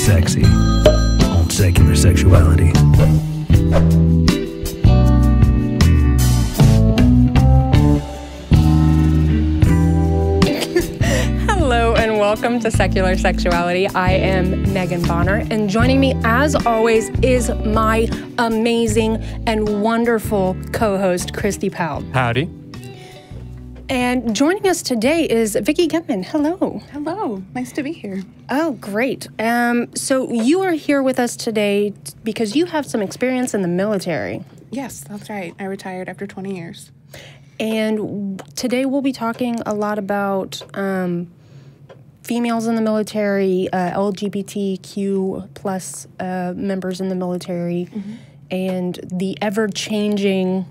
sexy on Secular Sexuality. Hello and welcome to Secular Sexuality. I am Megan Bonner, and joining me as always is my amazing and wonderful co-host, Christy Powell. Howdy. And joining us today is Vickie Gettman. Hello. Hello. Nice to be here. Oh, great. So you are here with us today because you have some experience in the military. Yes, that's right. I retired after 20 years. And today we'll be talking a lot about females in the military, LGBTQ plus members in the military, and the ever-changing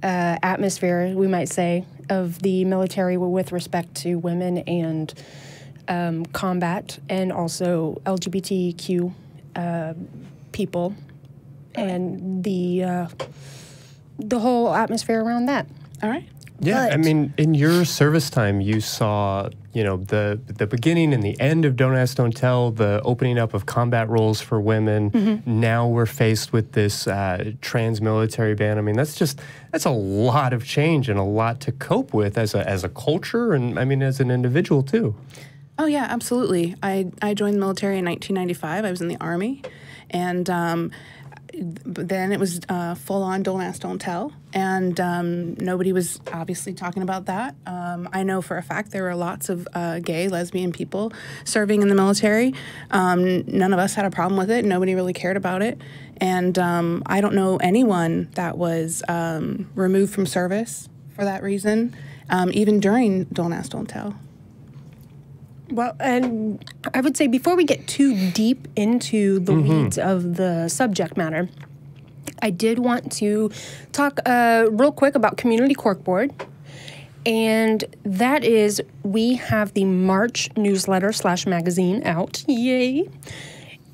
atmosphere, we might say, of the military with respect to women and combat, and also LGBTQ people, and the whole atmosphere around that. All right. Yeah, But- I mean, in your service time, you saw, you know, the beginning and the end of Don't Ask, Don't Tell, the opening up of combat roles for women. Now we're faced with this trans military ban. I mean, that's a lot of change and a lot to cope with as a culture, and I mean, as an individual too. Oh, yeah, absolutely. I joined the military in 1995. I was in the Army, and then it was full-on Don't Ask, Don't Tell, and nobody was obviously talking about that. I know for a fact there were lots of gay, lesbian people serving in the military. None of us had a problem with it. Nobody really cared about it. And I don't know anyone that was removed from service for that reason, even during Don't Ask, Don't Tell. Well, and I would say before we get too deep into the weeds of the subject matter, I did want to talk real quick about Community Corkboard. And that is, we have the March newsletter / magazine out. Yay.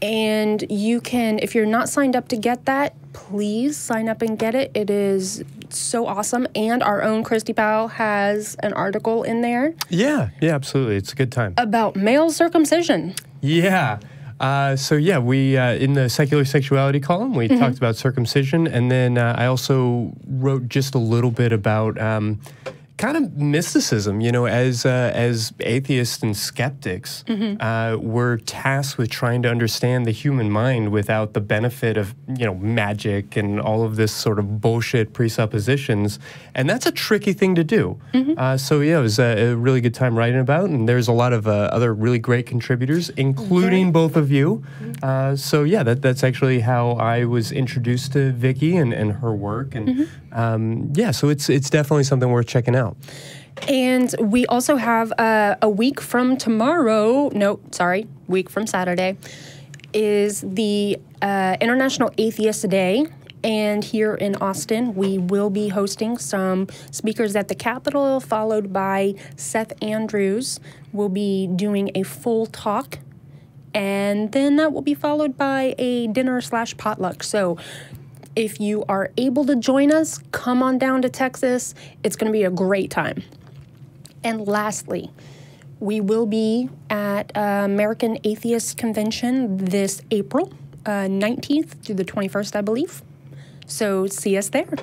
And you can, if you're not signed up to get that, please sign up and get it. It is so awesome. And our own Christy Powell has an article in there. Yeah, absolutely. It's a good time. About male circumcision. Yeah. We in the Secular Sexuality column, we talked about circumcision, and then I also wrote just a little bit about kind of mysticism. You know, as atheists and skeptics, we're tasked with trying to understand the human mind without the benefit of, you know, magic and all of this sort of bullshit presuppositions, and that's a tricky thing to do. It was a really good time writing about, and there's a lot of other really great contributors, including both of you. That's actually how I was introduced to Vickie and her work, and so it's definitely something worth checking out. And we also have a week from Saturday, is the International Atheist Day. And here in Austin, we will be hosting some speakers at the Capitol, followed by Seth Andrews will be doing a full talk. And then that will be followed by a dinner / potluck. So if you are able to join us, come on down to Texas. It's going to be a great time. And lastly, we will be at American Atheist Convention this April 19th through the 21st, I believe. So see us there.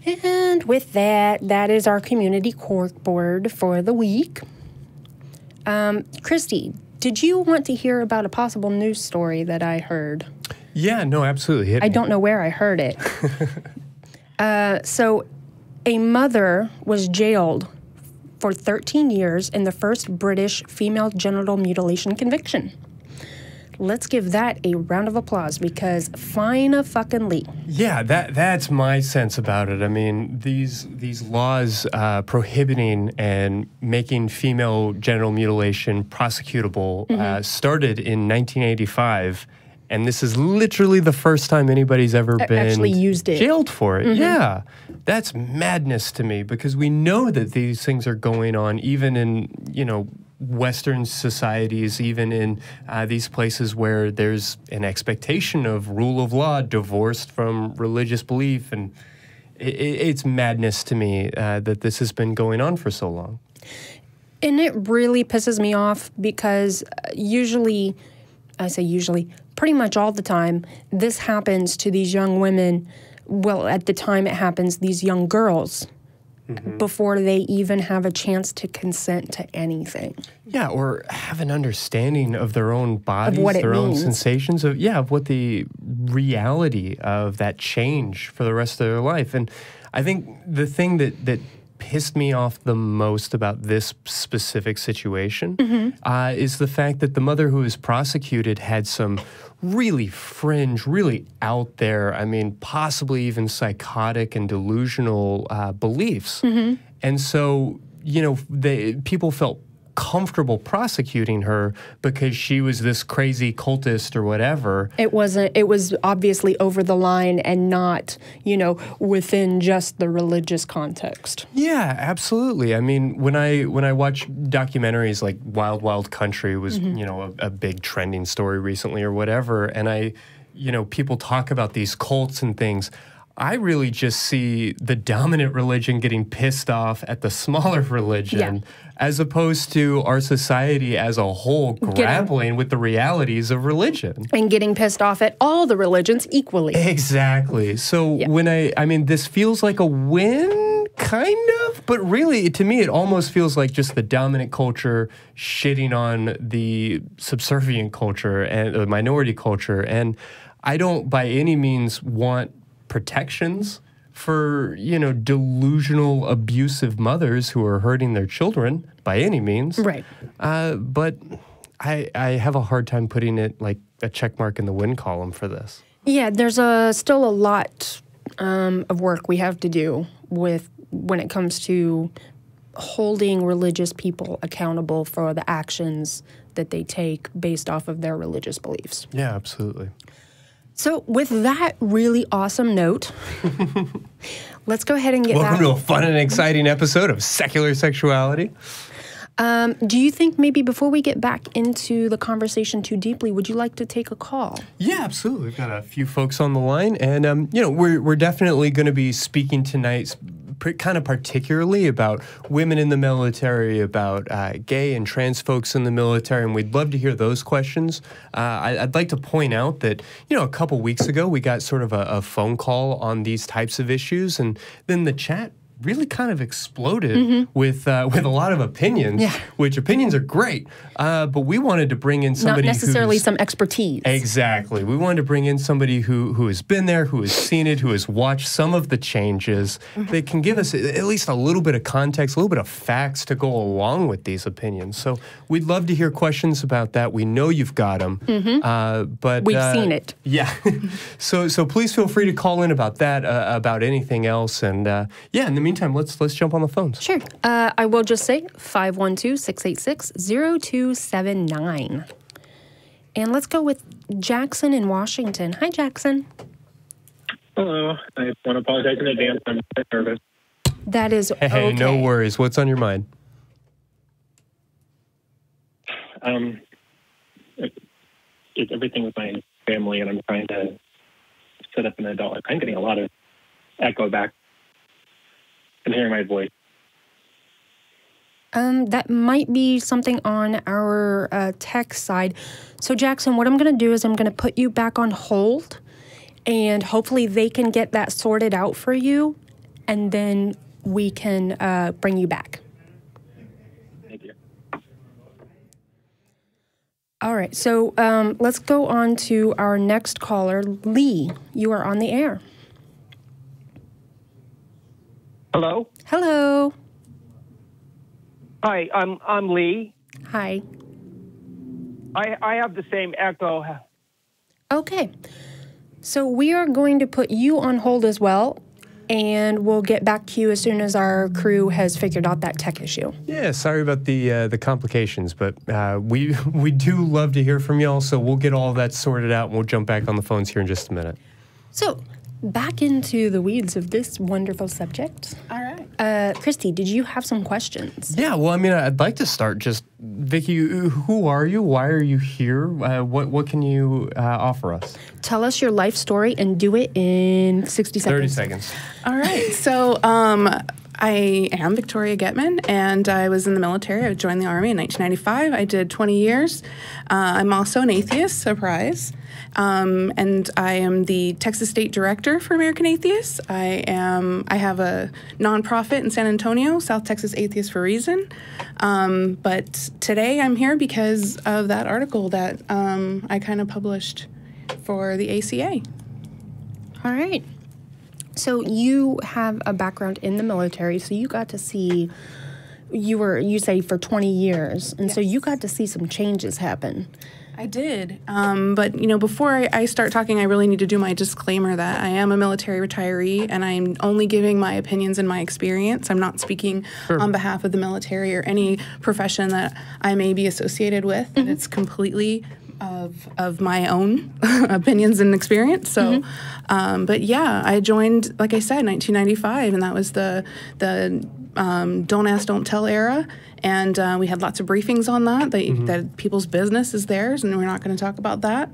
And with that, that is our community corkboard for the week. Christy, did you want to hear about a possible news story that I heard? Yeah, no, absolutely. I don't know where I heard it. So a mother was jailed for 13 years in the first British female genital mutilation conviction. Let's give that a round of applause, because fine-a-fucking-ly. Yeah, that's my sense about it. I mean, these laws prohibiting and making female genital mutilation prosecutable started in 1985, and this is literally the first time anybody's ever been actually used it. Jailed for it. Yeah, that's madness to me, because we know that these things are going on even in, you know, Western societies, even in these places where there's an expectation of rule of law divorced from religious belief. And it's madness to me that this has been going on for so long. And it really pisses me off because usually, I say usually, pretty much all the time, this happens to these young women. Well, at the time it happens, these young girls, before they even have a chance to consent to anything. Yeah, or have an understanding of their own bodies, what it their own means. sensations, of what the reality of that change for the rest of their life. And I think the thing that pissed me off the most about this specific situation is the fact that the mother who was prosecuted had some really fringe, really out there, I mean, possibly even psychotic and delusional beliefs. And so, people felt comfortable prosecuting her because she was this crazy cultist or whatever. It was obviously over the line and not, within just the religious context. Yeah, absolutely. I mean, when I watch documentaries like Wild Wild Country was, a big trending story recently or whatever, and people talk about these cults and things. I really just see the dominant religion getting pissed off at the smaller religion, as opposed to our society as a whole grappling with the realities of religion. And getting pissed off at all the religions equally. Exactly. So when I mean, this feels like a win, kind of, but really, to me, it almost feels like just the dominant culture shitting on the subservient culture and the minority culture. And I don't by any means want protections for, delusional, abusive mothers who are hurting their children by any means. Right. But I have a hard time putting it like a check mark in the win column for this. Yeah, there's still a lot of work we have to do when it comes to holding religious people accountable for the actions that they take based off of their religious beliefs. Yeah, absolutely. So with that really awesome note, let's go ahead and get Welcome back. to a fun and exciting episode of Secular Sexuality. Do you think maybe before we get back into the conversation too deeply, would you like to take a call? Yeah, absolutely. We've got a few folks on the line, and we're definitely going to be speaking tonight, kind of particularly about women in the military, about gay and trans folks in the military, and we'd love to hear those questions. I'd like to point out that a couple weeks ago we got sort of a phone call on these types of issues, and then the chat really kind of exploded with a lot of opinions, which opinions are great, but we wanted to bring in somebody not necessarily some expertise. Exactly. We wanted to bring in somebody who has been there, who has seen it, who has watched some of the changes that can give us at least a little bit of context, a little bit of facts to go along with these opinions. So we'd love to hear questions about that. We know you've got them, but we've seen it. Yeah. so please feel free to call in about that, about anything else, and in the meantime, let's jump on the phones. Sure. I will just say 512-686-0279. And let's go with Jackson in Washington. Hi, Jackson. Hello. I want to apologize in advance. I'm very nervous. That is Hey, okay. no worries. What's on your mind? It's everything with my family, and I'm trying to set up an adult life. I'm getting a lot of echo back and hearing my voice. That might be something on our tech side. So, Jackson, what I'm going to do is I'm going to put you back on hold, and hopefully they can get that sorted out for you, and then we can bring you back. Thank you. All right, so let's go on to our next caller. Lee, you are on the air. Hello. Hello. Hi, I'm Lee. Hi. I have the same echo. Okay. So we are going to put you on hold as well, and we'll get back to you as soon as our crew has figured out that tech issue. Yeah, sorry about the complications, but we do love to hear from y'all, so we'll get all of that sorted out, and we'll jump back on the phones here in just a minute. So, back into the weeds of this wonderful subject. All right. Christy, did you have some questions? Yeah, well, I mean, I'd like to start just, Vickie, who are you? Why are you here? What can you offer us? Tell us your life story and do it in 60 seconds. 30 seconds. All right. So I am Vickie Gettman, and I was in the military. I joined the Army in 1995. I did 20 years. I'm also an atheist, surprise. And I am the Texas State Director for American Atheists. I have a nonprofit in San Antonio, South Texas Atheists for a Reason. But today I'm here because of that article that I kind of published for the ACA. All right. So you have a background in the military, so you got to see, you say for 20 years, and Yes. so you got to see some changes happen. I did. But, before I start talking, I really need to do my disclaimer that I am a military retiree and I'm only giving my opinions and my experience. I'm not speaking on behalf of the military or any profession that I may be associated with. And it's completely of my own opinions and experience. So, but yeah, I joined, like I said, 1995, and that was the Don't Ask, Don't Tell era. And we had lots of briefings on that people's business is theirs, and we're not going to talk about that.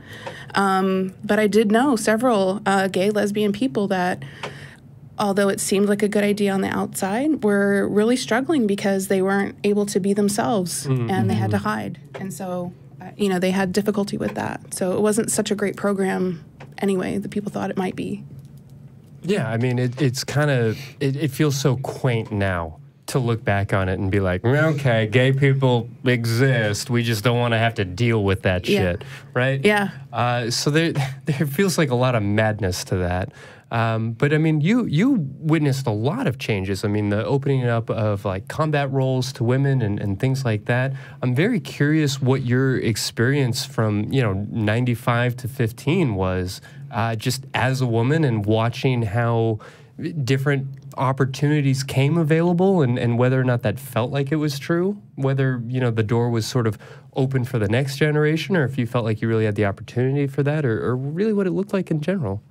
But I did know several gay, lesbian people that, although it seemed like a good idea on the outside, were really struggling because they weren't able to be themselves, and they had to hide. And so, they had difficulty with that. So it wasn't such a great program anyway that people thought it might be. Yeah, I mean, it's kind of, it feels so quaint now to look back on it and be like, okay, gay people exist. We just don't want to have to deal with that shit, right? Yeah. So there feels like a lot of madness to that. But I mean, you witnessed a lot of changes. I mean, the opening up of like combat roles to women and things like that. I'm very curious what your experience from, 95 to 15 was, just as a woman and watching how different opportunities came available and whether or not that felt like it was true, whether, the door was sort of open for the next generation, or if you felt like you really had the opportunity for that, or really what it looked like in general.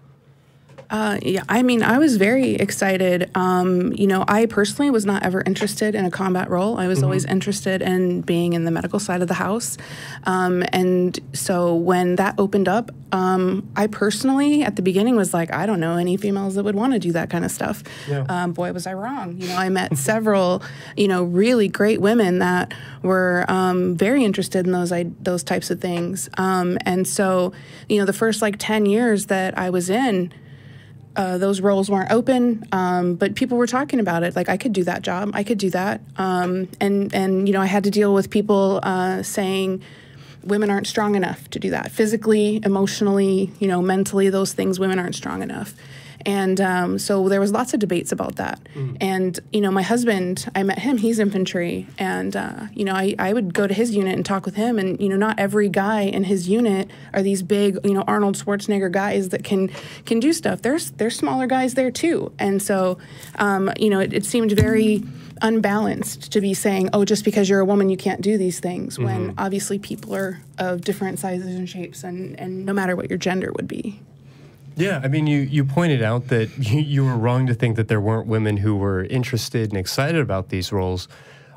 Yeah, I mean, I was very excited. I personally was not ever interested in a combat role. I was always interested in being in the medical side of the house. And so when that opened up, I personally, at the beginning, was like, I don't know any females that would want to do that kind of stuff. Yeah. Boy, was I wrong. I met several, really great women that were very interested in those types of things. And so, the first 10 years that I was in, those roles weren't open, but people were talking about it. Like, I could do that job. I could do that. And I had to deal with people saying women aren't strong enough to do that. Physically, emotionally, mentally, those things, women aren't strong enough. And so there was lots of debates about that. And, my husband, I met him, he's infantry. And, I would go to his unit and talk with him. And, not every guy in his unit are these big, Arnold Schwarzenegger guys that can do stuff. There's smaller guys there too. And so, it seemed very unbalanced to be saying, oh, just because you're a woman, you can't do these things, when obviously people are of different sizes and shapes, and no matter what your gender would be. Yeah, I mean, you pointed out that you were wrong to think that there weren't women who were interested and excited about these roles.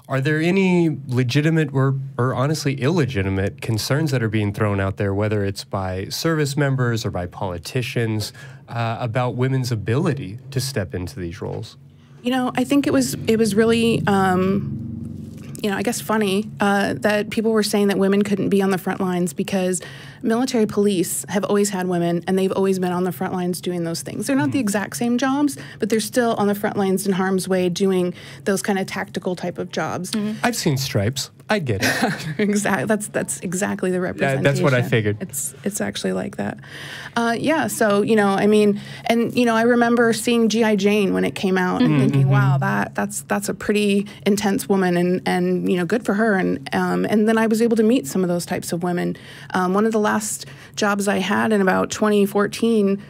Are there any legitimate or honestly illegitimate concerns that are being thrown out there, whether it's by service members or by politicians, about women's ability to step into these roles? I think it was really, I guess funny that people were saying that women couldn't be on the front lines because military police have always had women, and they've always been on the front lines doing those things. They're not the exact same jobs, but they're still on the front lines in harm's way doing those kind of tactical type of jobs. I've seen stripes. I get it. Exactly. That's exactly the representation. That's what I figured. It's actually like that. Yeah. So I remember seeing G.I. Jane when it came out and thinking, wow, that's a pretty intense woman, and good for her. And then I was able to meet some of those types of women. One of the last jobs I had in about 2014.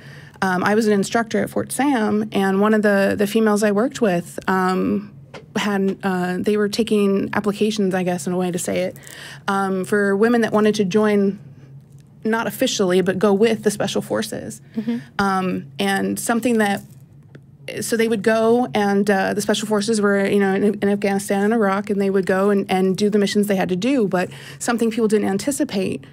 I was an instructor at Fort Sam, and one of the females I worked with. They were taking applications, I guess, in a way to say it, for women that wanted to join, not officially, but go with the Special Forces. And something that, so they would go, and the Special Forces were, in Afghanistan and Iraq, and they would go and do the missions they had to do. But something people didn't anticipate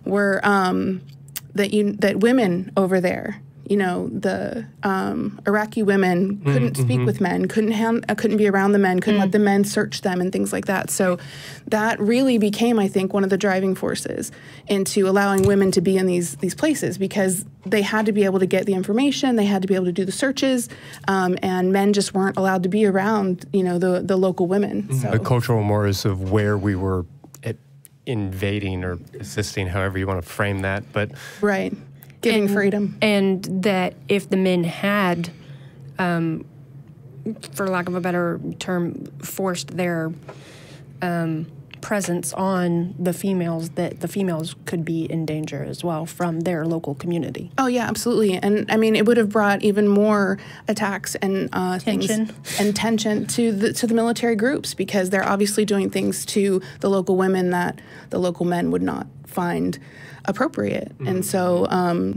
were that women over there You know, the Iraqi women couldn't speak with men, couldn't be around the men, couldn't let the men search them and things like that. So that really became, I think, one of the driving forces into allowing women to be in these places, because they had to be able to get the information, they had to be able to do the searches, and men just weren't allowed to be around, you know, the local women. So. The cultural mores of where we were invading or assisting, however you want to frame that, but right. Giving freedom. And that if the men had, for lack of a better term, forced their presence on the females, that the females could be in danger as well from their local community. Oh, yeah, absolutely. And, I mean, it would have brought even more attacks and tension to the military groups, because they're obviously doing things to the local women that the local men would not find appropriate. And so,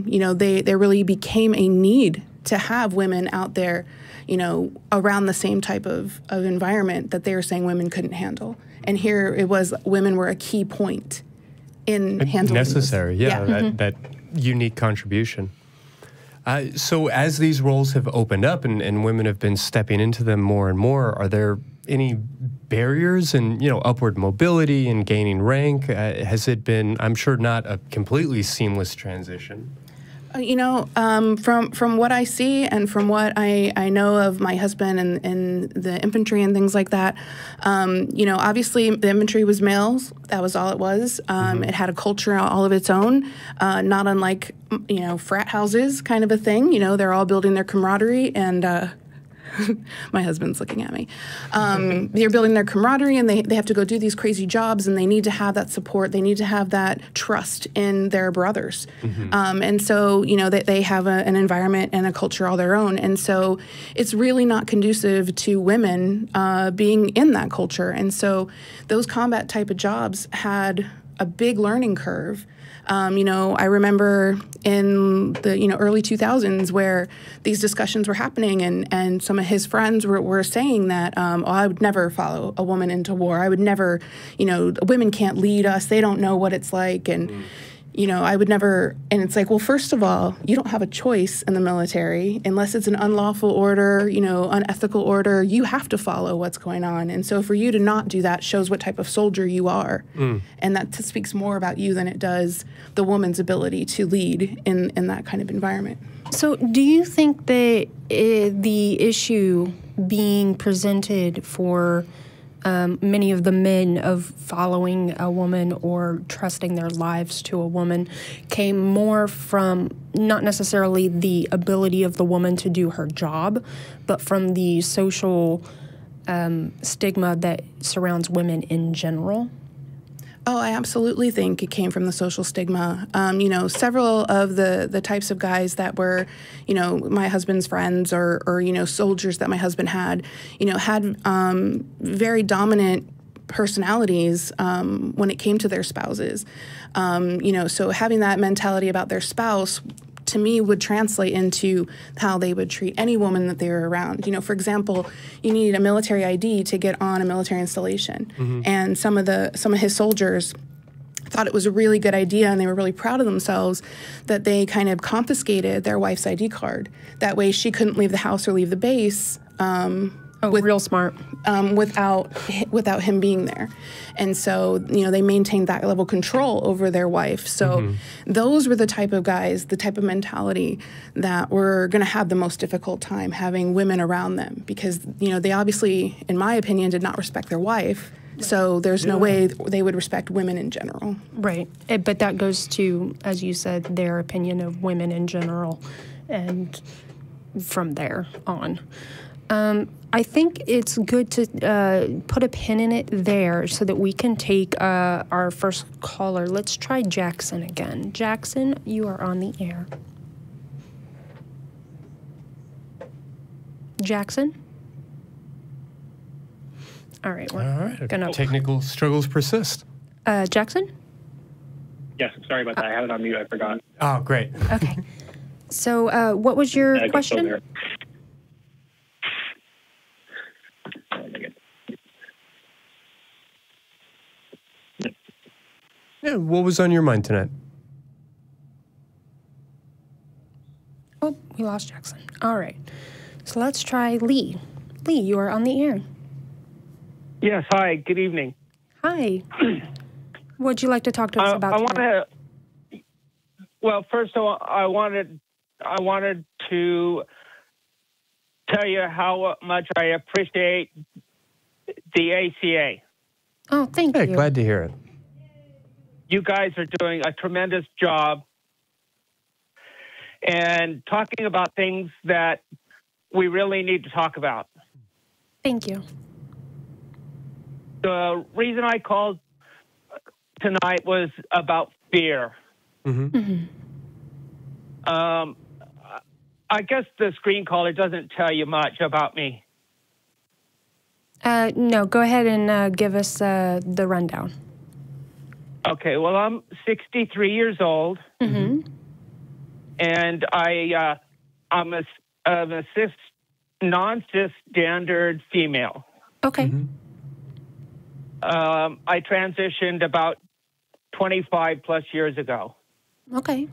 you know, there really became a need to have women out there, you know, around the same type of environment that they were saying women couldn't handle. And here it was, women were a key point in handling necessary, this. That unique contribution. So as these roles have opened up and women have been stepping into them more and more, are there any barriers in, you know, upward mobility and gaining rank? Has it been, I'm sure, not a completely seamless transition? You know, from what I see and from what I know of my husband and the infantry and things like that, you know, obviously the infantry was males. That was all it was. It had a culture all of its own, not unlike, you know, frat houses kind of a thing. You know, they're all building their camaraderie and... my husband's looking at me. They're building their camaraderie, and they have to go do these crazy jobs, and they need to have that support. They need to have that trust in their brothers. And so, you know, they have an environment and a culture all their own. And so it's really not conducive to women being in that culture. And so those combat type of jobs had a big learning curve. You know, I remember in the, you know, early 2000s where these discussions were happening, and some of his friends were saying that, oh, I would never follow a woman into war. I would never, you know, women can't lead us. They don't know what it's like. And, you know, I would never, and it's like, well, first of all, you don't have a choice in the military unless it's an unlawful order, you know, unethical order. You have to follow what's going on. And so for you to not do that shows what type of soldier you are. And that speaks more about you than it does the woman's ability to lead in that kind of environment. So do you think that the issue being presented for many of the men of following a woman or trusting their lives to a woman came more from not necessarily the ability of the woman to do her job, but from the social stigma that surrounds women in general? Oh, I absolutely think it came from the social stigma. You know, several of the types of guys that were, you know, my husband's friends or you know, soldiers that my husband had, you know, had very dominant personalities when it came to their spouses. You know, so having that mentality about their spouse, to me, would translate into how they would treat any woman that they were around. You know, for example, you need a military ID to get on a military installation, and some of his soldiers thought it was a really good idea, and they were really proud of themselves that they kind of confiscated their wife's ID card. That way, she couldn't leave the house or leave the base. Real smart. Without him being there. And so, you know, they maintained that level of control over their wife. So those were the type of guys, the type of mentality that were going to have the most difficult time having women around them, because, you know, they obviously, in my opinion, did not respect their wife. So there's no way they would respect women in general. Right. But that goes to, as you said, their opinion of women in general, and from there on. I think it's good to put a pin in it there so that we can take our first caller. Let's try Jackson again. Jackson, you are on the air. Jackson? All right. We're gonna... Technical struggles persist. Jackson? Yes, sorry about that. I had it on mute. I forgot. Oh, great. Okay. So what was your question? Yeah, what was on your mind tonight? Oh, We lost Jackson. All right. So let's try Lee. Lee, you are on the air. Yes, hi, good evening. Hi. What'd you like to talk to us about? Well, first of all, I wanted to tell you how much I appreciate the ACA. Oh, thank you. Glad to hear it. You guys are doing a tremendous job and talking about things that we really need to talk about. Thank you. The reason I called tonight was about fear. I guess the screen caller doesn't tell you much about me. No, go ahead and give us the rundown. Okay, well, I'm 63 years old, and I'm a non-cisgendered female. Okay. I transitioned about 25 plus years ago. Okay.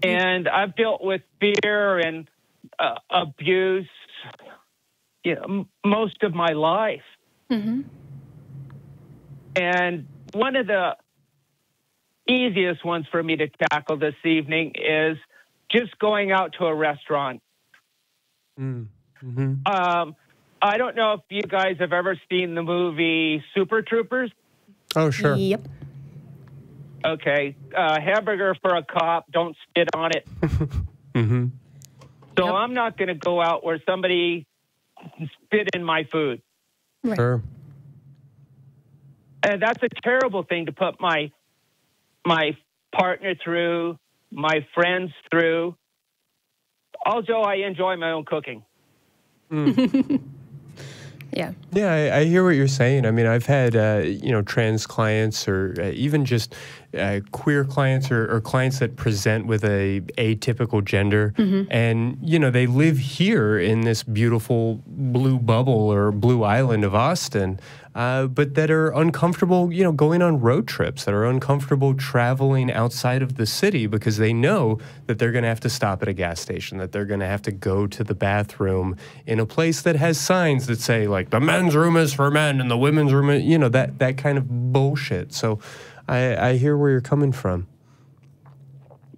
And I've dealt with fear and abuse, most of my life. And one of the easiest ones for me to tackle this evening is just going out to a restaurant. I don't know if you guys have ever seen the movie Super Troopers. Oh, sure. Yep. Okay. Hamburger for a cop, don't spit on it. So I'm not going to go out where somebody spit in my food. Right. Sure. And that's a terrible thing to put my partner through, my friends through. Although I enjoy my own cooking. Yeah. Yeah, I hear what you're saying. I mean, I've had, trans clients or even just queer clients or clients that present with a atypical gender. And, they live here in this beautiful blue bubble or blue island of Austin, but that are uncomfortable, going on road trips, that are uncomfortable traveling outside of the city because they know that they're going to have to stop at a gas station, that they're going to have to go to the bathroom in a place that has signs that say, like, the men's room is for men and the women's room, that kind of bullshit. So I hear where you're coming from.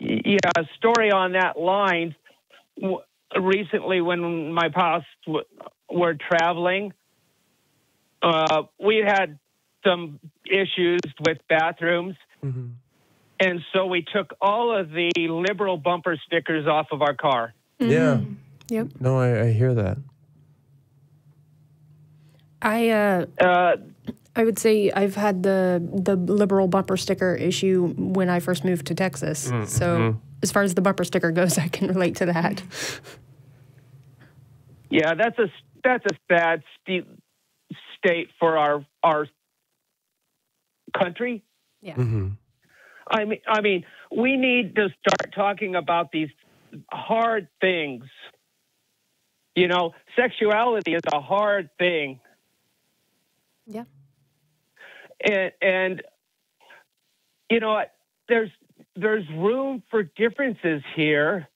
Yeah, a story on that line. Recently, when my pals were traveling, we had some issues with bathrooms. And so we took all of the liberal bumper stickers off of our car. Yeah. Yep. No, I hear that. I would say I've had the liberal bumper sticker issue when I first moved to Texas. So as far as the bumper sticker goes, I can relate to that. Yeah, that's a sad state for our country. Yeah. I mean, we need to start talking about these hard things. Sexuality is a hard thing. Yeah. And there's room for differences here.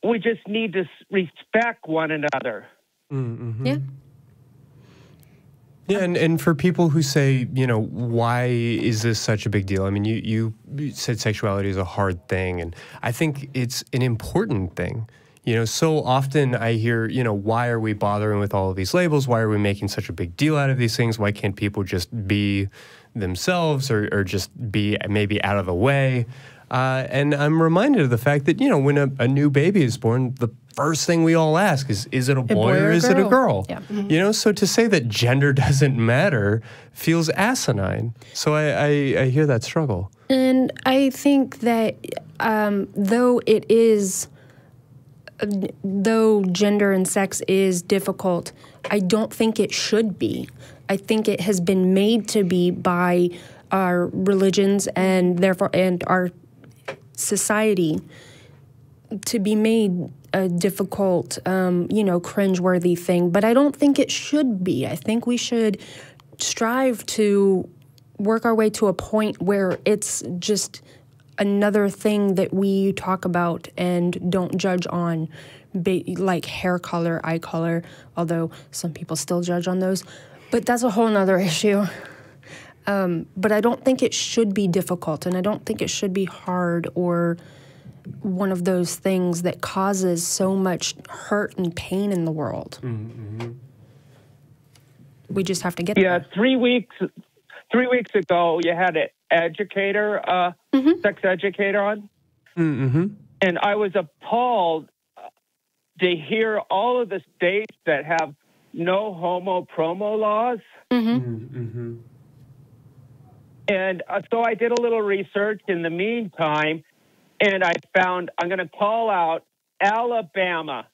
We just need to respect one another. Yeah. Yeah, and for people who say, why is this such a big deal? I mean, you said sexuality is a hard thing, and I think it's an important thing. So often I hear, why are we bothering with all of these labels? Why are we making such a big deal out of these things? Why can't people just be themselves or just be maybe out of the way? And I'm reminded of the fact that, when a new baby is born, the first thing we all ask is it a boy or is it a girl? Yeah. So to say that gender doesn't matter feels asinine. So I hear that struggle. And I think that though gender and sex is difficult, I don't think it should be. I think it has been made to be by our religions and therefore our society to be made a difficult, cringeworthy thing. But I don't think it should be. I think we should strive to work our way to a point where it's just another thing that we talk about and don't judge on, like hair color, eye color, although some people still judge on those. But that's a whole nother issue. But I don't think it should be difficult, and I don't think it should be hard or one of those things that causes so much hurt and pain in the world. Mm-hmm. We just have to get there. 3 weeks ago, you had an educator, sex educator on, and I was appalled to hear all of the states that have no homo promo laws. And so I did a little research in the meantime, and I found, I'm going to call out Alabama.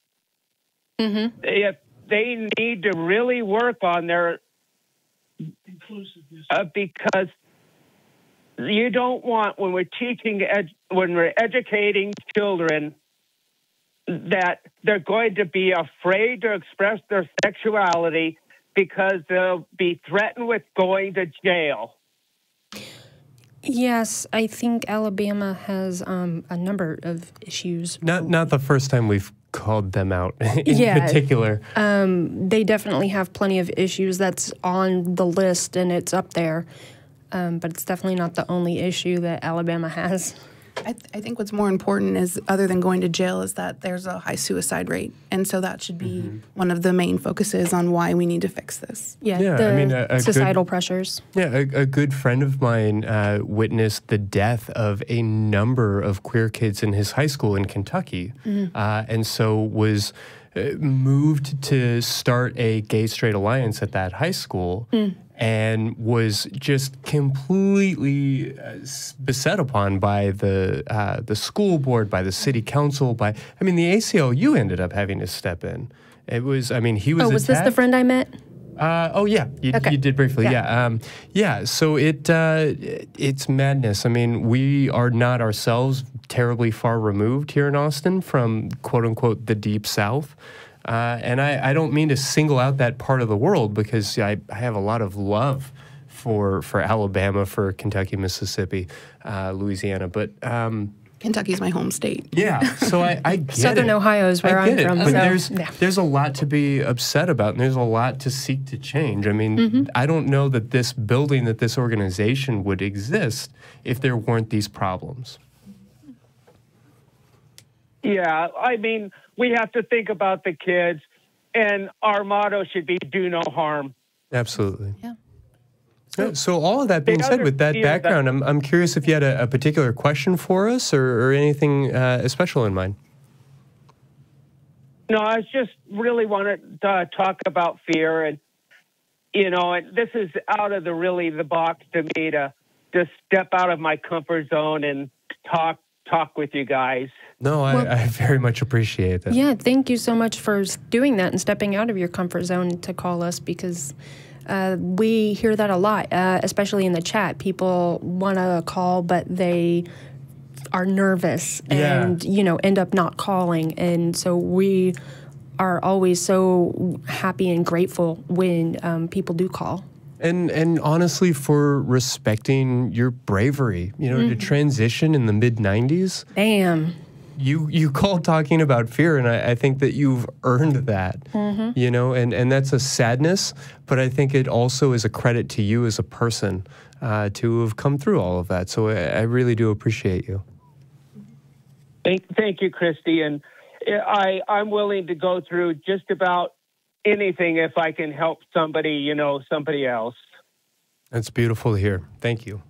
If they need to really work on their inclusiveness, because you don't want, when we're teaching, when we're educating children, that they're going to be afraid to express their sexuality because they'll be threatened with going to jail. Yes, I think Alabama has a number of issues. Not the first time we've called them out in particular. They definitely have plenty of issues that's on the list, and it's up there. But it's definitely not the only issue that Alabama has. I think what's more important is, other than going to jail, is that there's a high suicide rate. And so that should be one of the main focuses on why we need to fix this. Societal pressures. Yeah, a good friend of mine witnessed the death of a number of queer kids in his high school in Kentucky. And so was moved to start a gay-straight alliance at that high school. And was just completely beset upon by the school board, by the city council, the ACLU ended up having to step in. It was, he was. Oh, was this the friend I met? You did briefly, So it's madness. We are not ourselves terribly far removed here in Austin from quote unquote the Deep South. And I don't mean to single out that part of the world, because I have a lot of love for Alabama, for Kentucky, Mississippi, Louisiana, but Kentucky's my home state. Yeah, so I get Southern it. Ohio is where I'm from. But there's a lot to be upset about, and there's a lot to seek to change. I don't know that this building, that this organization would exist if there weren't these problems. Yeah, we have to think about the kids, and our motto should be do no harm. Absolutely. Yeah. So all of that being said, with that background, I'm curious if you had a particular question for us or anything special in mind. No, I just really wanted to talk about fear, and this is out of the box to me to just step out of my comfort zone and talk with you guys. No, I very much appreciate that. Yeah, thank you so much for doing that and stepping out of your comfort zone to call us, because we hear that a lot, especially in the chat. People want to call, but they are nervous and, end up not calling. And so we are always so happy and grateful when people do call. And honestly, for respecting your bravery, to transition in the mid-90s. Damn. You called talking about fear, and I think that you've earned that, and that's a sadness, but I think it also is a credit to you as a person to have come through all of that. So I really do appreciate you. Thank you, Christy. And I'm willing to go through just about anything if I can help somebody, somebody else. That's beautiful to hear. Thank you.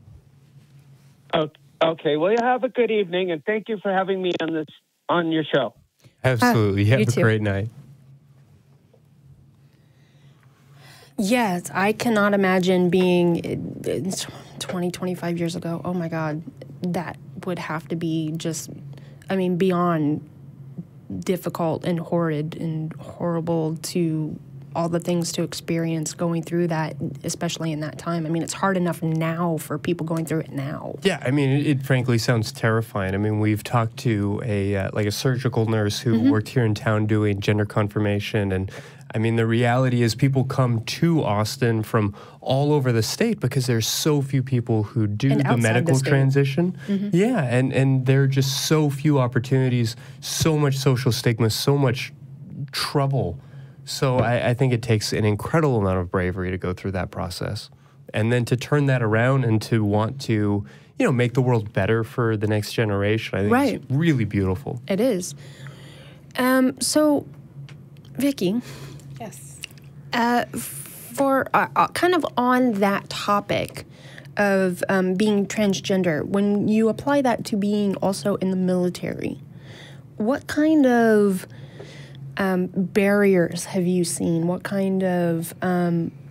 Okay. Well, you have a good evening, and thank you for having me on your show. Absolutely. Have a great night. Yes, I cannot imagine being 20, 25 years ago. Oh, my God. That would have to be just, beyond difficult and horrid and horrible, to all the things to experience going through that, especially in that time. It's hard enough now for people going through it now. Yeah, it frankly sounds terrifying. We've talked to a surgical nurse who worked here in town doing gender confirmation, and I mean, the reality is people come to Austin from all over the state because there's so few people who do the medical transition. Yeah, and there are just so few opportunities, so much social stigma, so much trouble. So I think it takes an incredible amount of bravery to go through that process. And then to turn that around and to want to, you know, make the world better for the next generation, I think it's really beautiful. It is. So, Vickie. Yes. For kind of on that topic of being transgender, when you apply that to being also in the military, what kind of barriers have you seen? What kind of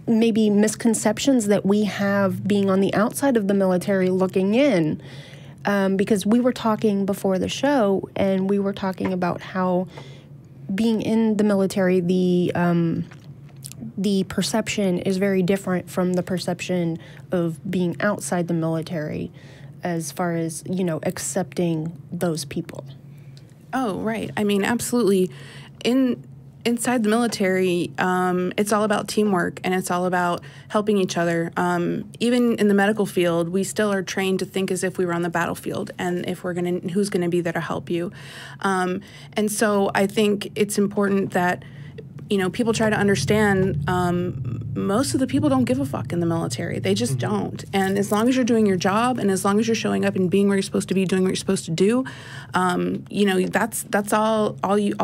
maybe misconceptions that we have being on the outside of the military looking in? Because we were talking before the show, and we were talking about how being in the military, the perception is very different from the perception of being outside the military as far as, you know, accepting those people. Oh, right. I mean, absolutely. Inside the military, it's all about teamwork, and it's all about helping each other. Even in the medical field, we still are trained to think as if we were on the battlefield, and if we're who's gonna be there to help you. And so I think it's important that, you know, people try to understand most of the people don't give a fuck in the military. They just don't. And as long as you're doing your job, and as long as you're showing up and being where you're supposed to be, doing what you're supposed to do, you know, that's all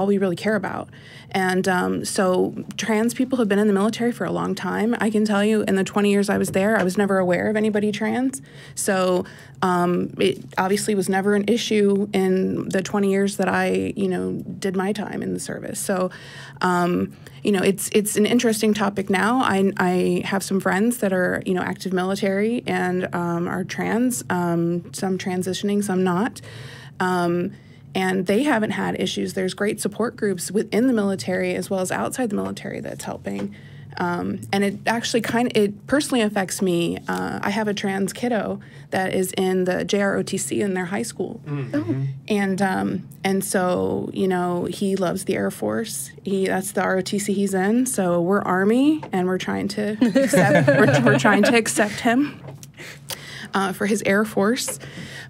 we really care about. And so trans people have been in the military for a long time. I can tell you, in the 20 years I was there, I was never aware of anybody trans. So it obviously was never an issue in the 20 years that I, you know, did my time in the service. So, you know, it's an interesting topic now. I have some friends that are, you know, active military and are trans, some transitioning, some not. And they haven't had issues. There's great support groups within the military as well as outside the military that's helping. And it actually it personally affects me. I have a trans kiddo that is in the JROTC in their high school. And so, you know, he loves the Air Force. That's the ROTC he's in. So we're Army, and we're trying to accept him for his Air Force.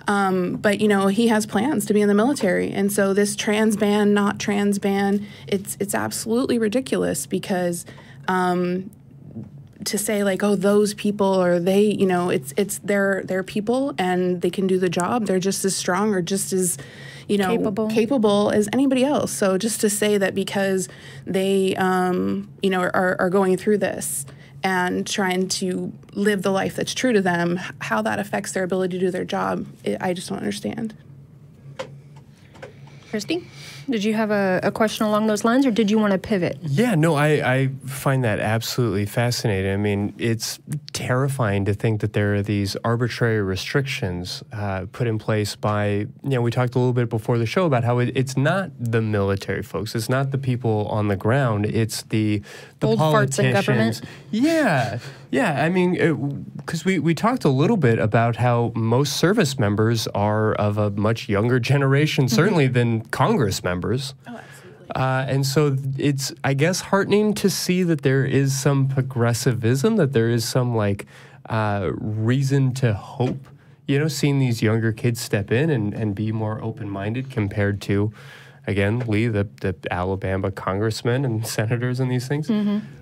But, you know, he has plans to be in the military. And so this trans ban, not trans ban, it's absolutely ridiculous, because to say like, oh, those people, or they, you know, it's they're people, and they can do the job. They're just as strong or just as, you know, capable as anybody else. So just to say that because they, you know, are going through this and trying to live the life that's true to them, how that affects their ability to do their job, I just don't understand. Christy, did you have a question along those lines, or did you want to pivot? Yeah, no, I find that absolutely fascinating. I mean, it's terrifying to think that there are these arbitrary restrictions put in place by, you know, we talked a little bit before the show about how it's not the military folks, it's not the people on the ground, it's the old farts in government. Yeah, I mean, because we talked a little bit about how most service members are of a much younger generation, certainly than Congress members. Oh, absolutely. And so it's, I guess, heartening to see that there is some progressivism, that there is some, like, reason to hope, you know, seeing these younger kids step in and be more open-minded compared to, again, Lee, the Alabama congressmen and senators and these things.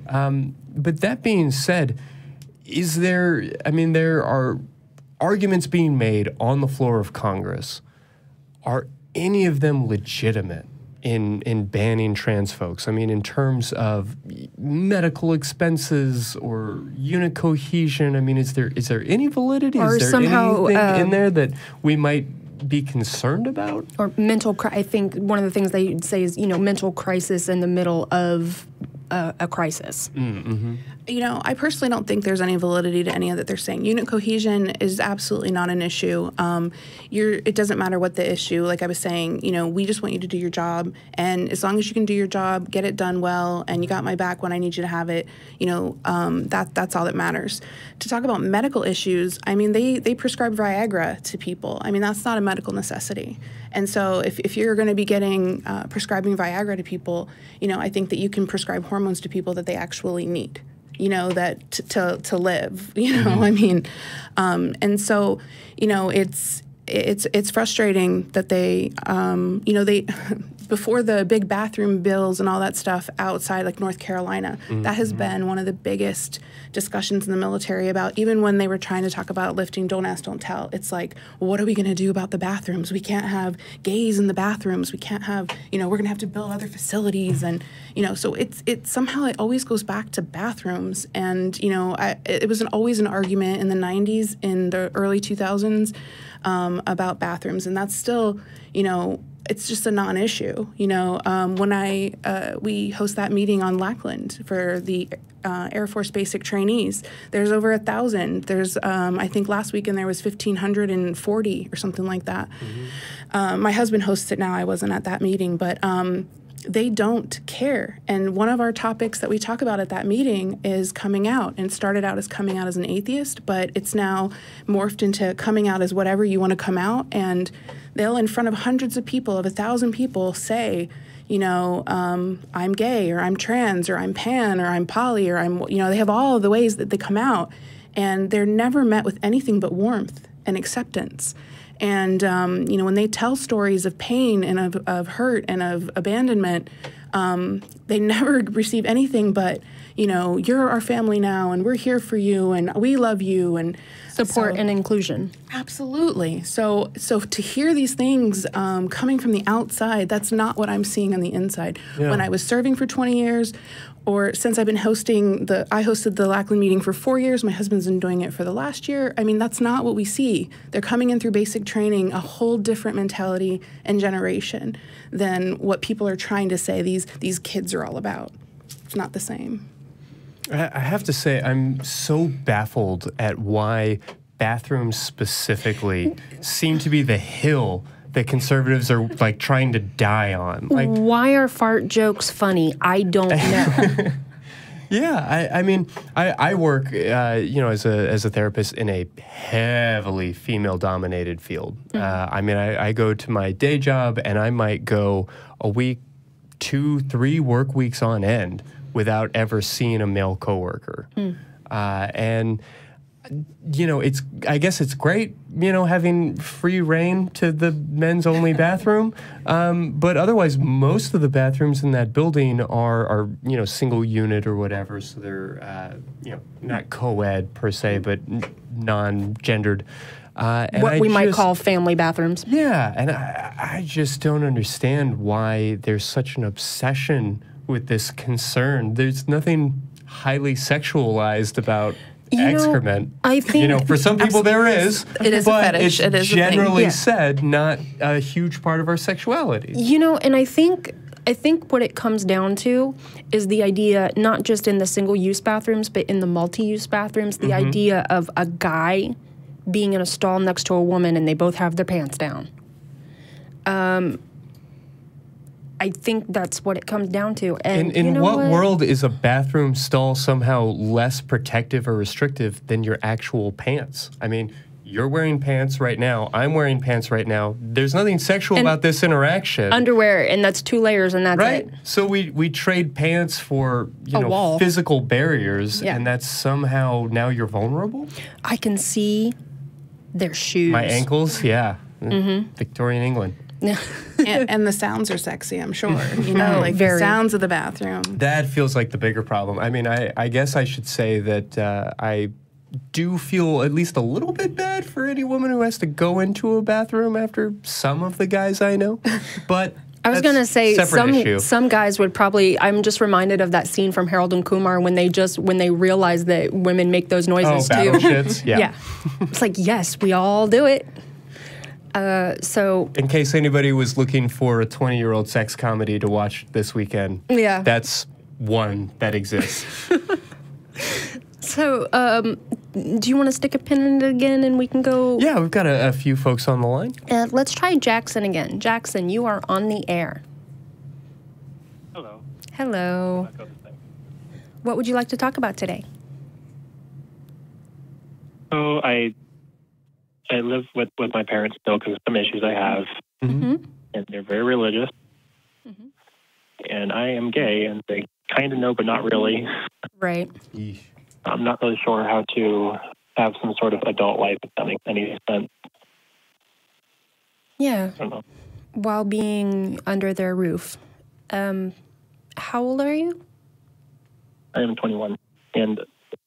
But that being said, there are arguments being made on the floor of Congress. Are any of them legitimate in banning trans folks? I mean, in terms of medical expenses or unit cohesion, I mean, is there any validity? Or is there somehow, anything in there that we might be concerned about? Or I think one of the things they say is, you know, mental crisis in the middle of a crisis. You know, I personally don't think there's any validity to any of that they're saying. Unit cohesion is absolutely not an issue. It doesn't matter what the issue. Like I was saying, you know, we just want you to do your job, and as long as you can do your job, get it done well, and you got my back when I need you to have it, you know, that's all that matters. To talk about medical issues, I mean, they prescribe Viagra to people. I mean, that's not a medical necessity. And so if you're going to be getting prescribing Viagra to people, you know, I think that you can prescribe hormones to people that they actually need. You know, that to live, you know, I mean, and so, you know, it's frustrating that they, you know, they, before the big bathroom bills and all that stuff outside, like North Carolina, that has been one of the biggest discussions in the military about, even when they were trying to talk about lifting Don't Ask, Don't Tell. It's like, well, what are we going to do about the bathrooms? We can't have gays in the bathrooms. We can't have, you know, we're going to have to build other facilities. And, you know, so it somehow it always goes back to bathrooms. And, you know, it was always an argument in the 90s, in the early 2000s about bathrooms. And that's still, you know, it's just a non-issue. You know, when we host that meeting on Lackland for the Air Force basic trainees, there's over 1,000. There's, I think last weekend there was 1,540 or something like that. My husband hosts it now. I wasn't at that meeting, but they don't care. And one of our topics that we talk about at that meeting is coming out. And it started out as coming out as an atheist, but it's now morphed into coming out as whatever you want to come out. And they'll, in front of hundreds of people, of 1,000 people, say, you know, I'm gay, or I'm trans, or I'm pan, or I'm poly, or I'm, you know, they have all of the ways that they come out. And they're never met with anything but warmth and acceptance. And, you know, when they tell stories of pain and of hurt and of abandonment, they never receive anything but, you know, you're our family now, and we're here for you, and we love you, and support and inclusion. Absolutely. So to hear these things coming from the outside, that's not what I'm seeing on the inside. Yeah. When I was serving for 20 years, or since I've been I hosted the Lackland meeting for 4 years, my husband's been doing it for the last year. I mean, that's not what we see. They're coming in through basic training, a whole different mentality and generation than what people are trying to say these kids are all about. It's not the same. I have to say, I'm so baffled at why bathrooms specifically seem to be the hill that conservatives are like trying to die on. Like, why are fart jokes funny? I don't know. Yeah, I mean, I work, you know, as a therapist in a heavily female-dominated field. I mean, I go to my day job, and I might go a week, 2-3 work weeks on end without ever seeing a male coworker. And you know, I guess it's great, you know, having free reign to the men's only bathroom. But otherwise, most of the bathrooms in that building are you know, single unit or whatever. So they're, you know, not co-ed per se, but non-gendered. What we might call family bathrooms. Yeah, and I just don't understand why there's such an obsession with this concern. There's nothing highly sexualized about excrement. I think, you know, for some people there is. It is but a fetish. It's it is generally said not a huge part of our sexuality. You know, and I think what it comes down to is the idea, not just in the single-use bathrooms, but in the multi-use bathrooms, the idea of a guy being in a stall next to a woman and they both have their pants down. I think that's what it comes down to. And in you know what world is a bathroom stall somehow less protective or restrictive than your actual pants? I mean, you're wearing pants right now. I'm wearing pants right now. There's nothing sexual about this interaction. Underwear, and that's 2 layers, and that's right? it. So we trade pants for, you know, wall. physical barriers, Yeah. and that's somehow now you're vulnerable? I can see their shoes. My ankles, yeah. Victorian England. and the sounds are sexy, I'm sure. You know, like the sounds of the bathroom. That feels like the bigger problem. I mean, I guess I should say that I do feel at least a little bit bad for any woman who has to go into a bathroom after some of the guys I know. But I was going to say issue. some guys would probably. I'm just reminded of that scene from Harold and Kumar when they realize that women make those noises too. Battle shits? Yeah. It's like, yes, we all do it. So, in case anybody was looking for a 20-year-old sex comedy to watch this weekend, yeah, that's one that exists. So, do you want to stick a pin in it again and we can go? Yeah, we've got a few folks on the line. Let's try Jackson again. Jackson, you are on the air. Hello. Hello. What would you like to talk about today? So I live with my parents still because of some issues I have, and they're very religious. And I am gay, and they kind of know, but not really. Right. Yeesh. I'm not really sure how to have some sort of adult life, if that makes any sense. Yeah. I don't know. While being under their roof. How old are you? I am 21, and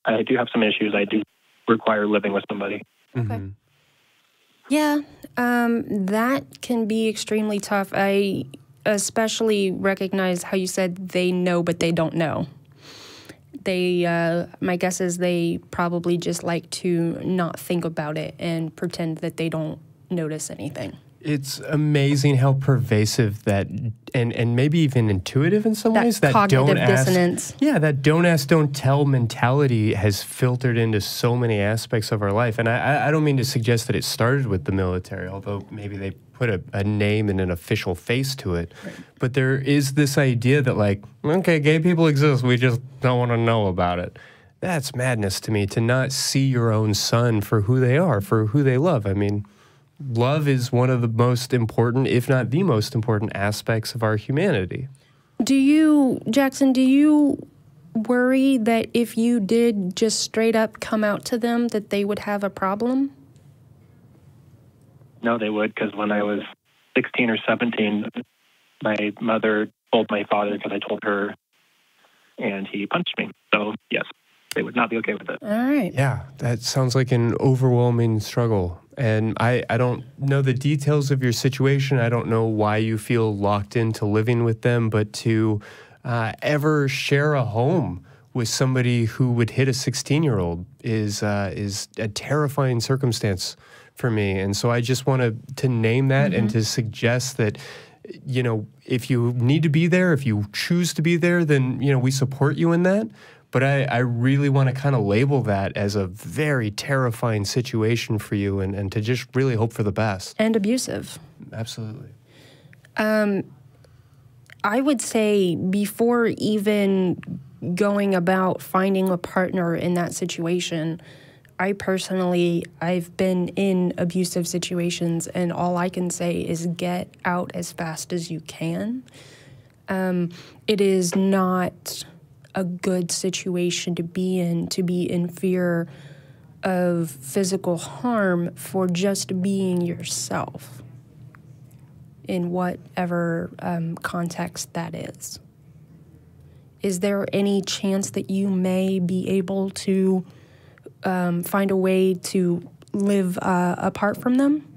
I do have some issues. I do require living with somebody. Okay. Yeah, that can be extremely tough. I especially recognize how you said they know, but they don't know. They, my guess is they probably just like to not think about it and pretend that they don't notice anything. It's amazing how pervasive that, and maybe even intuitive in some ways, that cognitive don't dissonance. Ask, yeah, that don't ask, don't tell mentality has filtered into so many aspects of our life. And I don't mean to suggest that it started with the military, although maybe they put a name and an official face to it. Right. But there is this idea that, like, okay, gay people exist, we just don't want to know about it. That's madness to me, to not see your own son for who they are, for who they love. I mean, love is one of the most important, if not the most important, aspects of our humanity. Jackson, do you worry that if you did just straight up come out to them that they would have a problem? No, they would, because when I was 16 or 17, my mother told my father because I told her, and he punched me. So, yes, they would not be okay with it. All right. Yeah, that sounds like an overwhelming struggle. And I don't know the details of your situation. I don't know why you feel locked into living with them, but to ever share a home with somebody who would hit a 16-year-old is a terrifying circumstance for me. And so I just want to name that and to suggest that, you know, if you need to be there, if you choose to be there, then, you know, we support you in that. But I really want to kind of label that as a very terrifying situation for you and to just really hope for the best. And abusive. Absolutely. I would say before even going about finding a partner in that situation, I've been in abusive situations, and all I can say is get out as fast as you can. It is not a good situation to be in fear of physical harm for just being yourself in whatever context that is. Is there any chance that you may be able to find a way to live apart from them?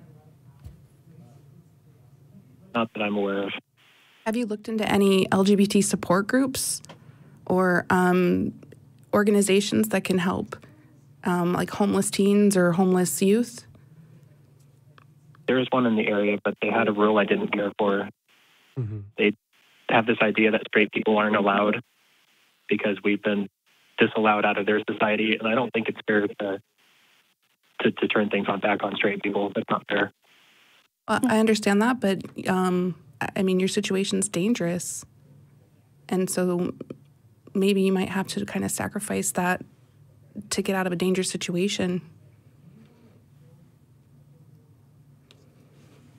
Not that I'm aware of. Have you looked into any LGBT support groups or organizations that can help, like homeless teens or homeless youth? There is one in the area, but they had a rule I didn't care for. They have this idea that straight people aren't allowed because we've been disallowed out of their society, and I don't think it's fair to turn things back on straight people. That's not fair. I understand that, but I mean, your situation's dangerous, and so maybe you might have to kind of sacrifice that to get out of a dangerous situation.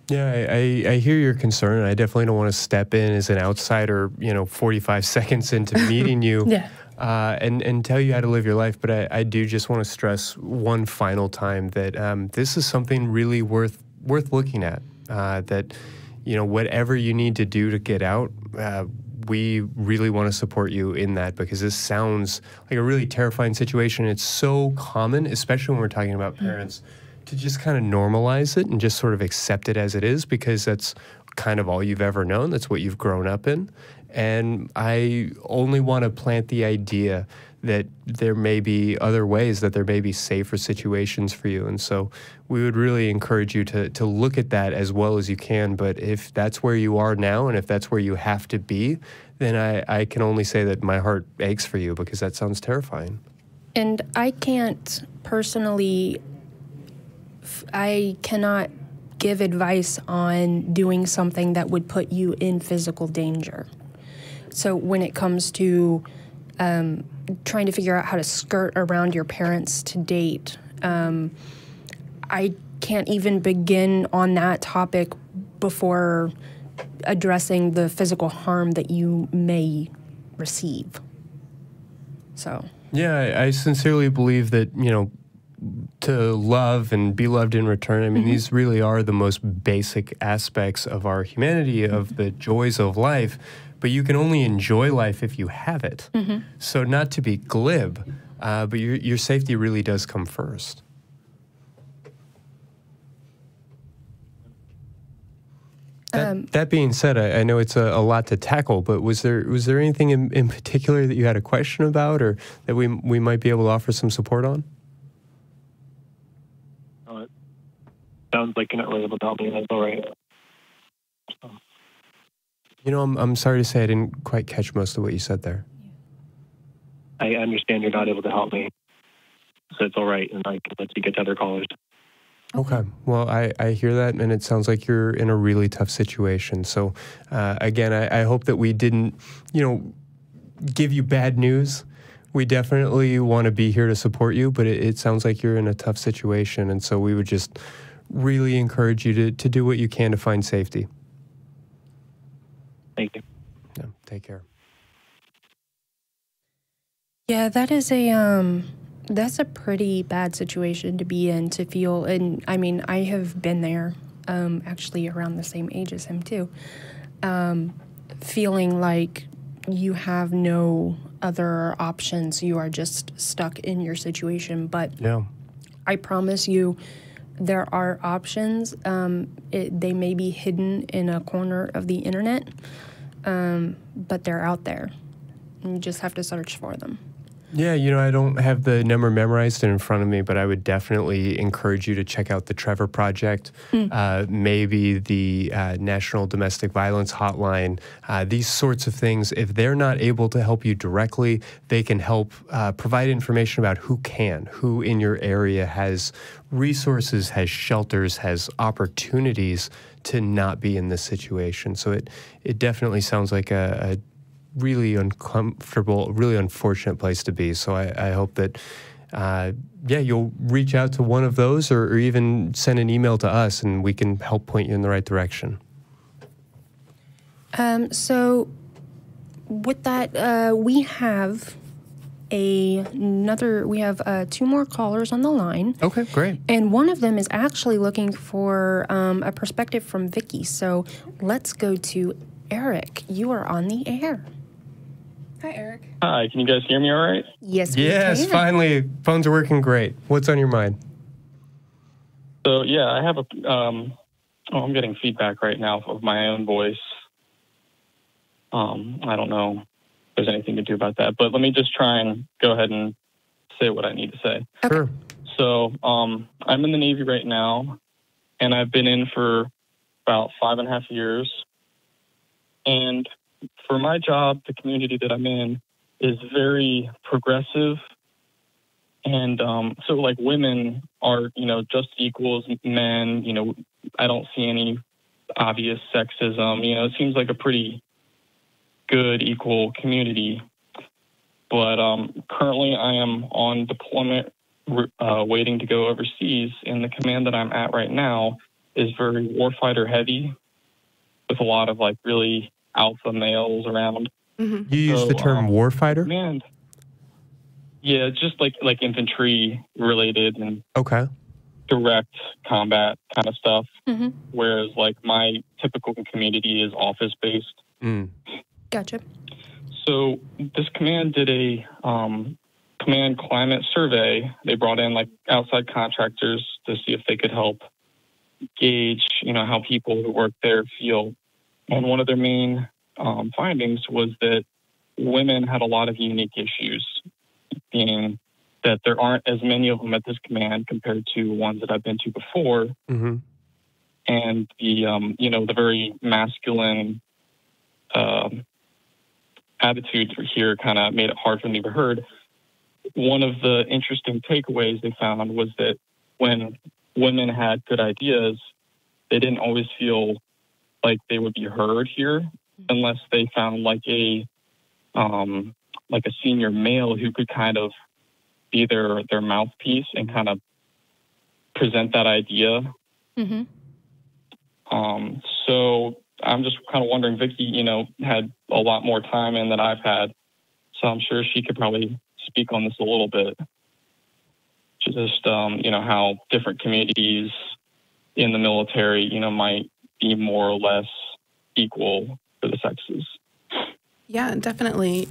Yeah, I hear your concern, and I definitely don't want to step in as an outsider, 45 seconds into meeting you and tell you how to live your life. But I do just want to stress one final time that this is something really worth looking at, that, whatever you need to do to get out, we really want to support you in that, because this sounds like a really terrifying situation. It's so common, especially when we're talking about parents, to just kind of normalize it and just sort of accept it as it is, because that's kind of all you've ever known. That's what you've grown up in. And I only want to plant the idea that there may be other ways, that there may be safer situations for you. And so we would really encourage you to look at that as well as you can. But if that's where you are now, and if that's where you have to be, then I can only say that my heart aches for you, because that sounds terrifying. And I can't personally, I cannot give advice on doing something that would put you in physical danger. So when it comes to trying to figure out how to skirt around your parents to date, I can't even begin on that topic before addressing the physical harm that you may receive. So. Yeah, I sincerely believe that, you know, to love and be loved in return, I mean, these really are the most basic aspects of our humanity, of the joys of life, but you can only enjoy life if you have it. So not to be glib, but your safety really does come first. That being said, I know it's a lot to tackle, but was there anything in particular that you had a question about, or that we might be able to offer some support on? It sounds like you're not really able to help me. That's all right. You know, I'm sorry to say I didn't quite catch most of what you said there. I understand you're not able to help me, so it's all right, and I can let you get to other callers. Okay. Well, I hear that, and it sounds like you're in a really tough situation. So, again, I hope that we didn't, you know, give you bad news. We definitely want to be here to support you, but it sounds like you're in a tough situation, and so we would just really encourage you to do what you can to find safety. Thank you. Yeah, take care. Yeah, that is that's a pretty bad situation to be in, to feel, and I mean, I have been there, actually around the same age as him too, feeling like you have no other options. You are just stuck in your situation. But yeah, I promise you, there are options. They may be hidden in a corner of the internet, but they're out there. And you just have to search for them. Yeah, you know, I don't have the number memorized in front of me, but I would definitely encourage you to check out the Trevor Project, maybe the National Domestic Violence Hotline, these sorts of things. If they're not able to help you directly, they can help provide information about who in your area has resources, has shelters, has opportunities to not be in this situation. So it definitely sounds like a really uncomfortable, really unfortunate place to be. So I hope that, yeah, you'll reach out to one of those, or even send an email to us, and we can help point you in the right direction. So with that, we have two more callers on the line. Okay, great. And one of them is actually looking for a perspective from Vickie. So let's go to Eric. You are on the air. Hi, Eric. Hi, can you guys hear me all right? Yes, Yes, we can. finally. Phones are working great. What's on your mind? So, yeah, I have I'm getting feedback right now of my own voice. I don't know if there's anything to do about that, but let me just try and go ahead and say what I need to say. Sure. So, I'm in the Navy right now, and I've been in for about 5.5 years. And for my job, the community that I'm in is very progressive. And so, like, women are, just equal as men. I don't see any obvious sexism. It seems like a pretty good, equal community. But currently I am on deployment, waiting to go overseas. And the command that I'm at right now is very warfighter heavy, with a lot of, like, really alpha males around. You use the term warfighter? Command. Yeah, just like infantry related and Okay. direct combat kind of stuff. Mm-hmm. Whereas, like, my typical community is office based. Gotcha. So this command did a command climate survey. They brought in, like, outside contractors to see if they could help gauge, how people who work there feel. And one of their main findings was that women had a lot of unique issues, being that there aren't as many of them at this command compared to ones that I've been to before. Mm-hmm. And the very masculine attitude here kind of made it hard for me to be heard. one of the interesting takeaways they found was that when women had good ideas, they didn't always feel like they would be heard here unless they found like a senior male who could kind of be their mouthpiece and kind of present that idea. Mm-hmm. So I'm just kind of wondering, Vickie, had a lot more time in than I've had, so I'm sure she could probably speak on this a little bit. Just, how different communities in the military, might be more or less equal for the sexes. Yeah, definitely.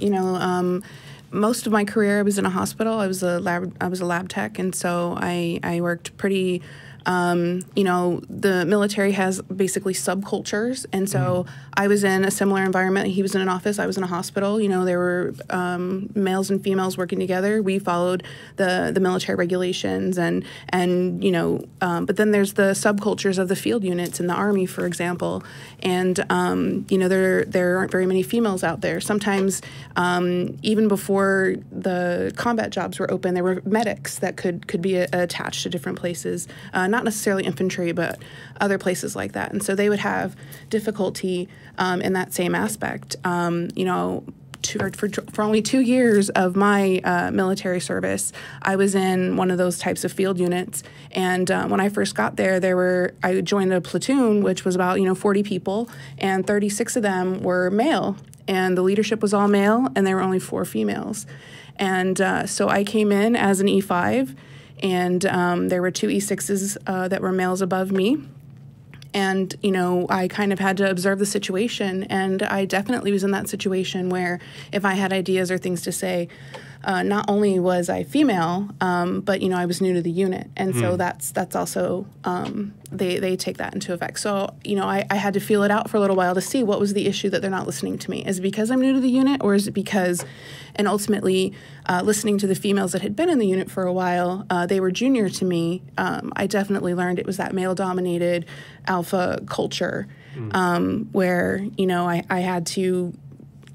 Most of my career I was in a hospital. I was a lab tech, and so I worked pretty. The military has basically subcultures, and so I was in a similar environment. He was in an office, I was in a hospital. There were males and females working together. We followed the military regulations, but then there's the subcultures of the field units in the Army, for example, and there aren't very many females out there. Sometimes even before the combat jobs were open, there were medics that could be attached to different places. Not necessarily infantry, but other places like that. And so they would have difficulty in that same aspect. For only 2 years of my military service, I was in one of those types of field units. And when I first got there, I joined a platoon, which was about 40 people, and 36 of them were male. And the leadership was all male, and there were only 4 females. And so I came in as an E5. And there were 2 E6s that were males above me. And, I kind of had to observe the situation. And I definitely was in that situation where if I had ideas or things to say, not only was I female, but, I was new to the unit. And so that's also, they take that into effect. So, I had to feel it out for a little while to see what was the issue that they're not listening to me. Is it because I'm new to the unit, or is it because, and ultimately, listening to the females that had been in the unit for a while, they were junior to me. I definitely learned it was that male-dominated alpha culture where, I had to,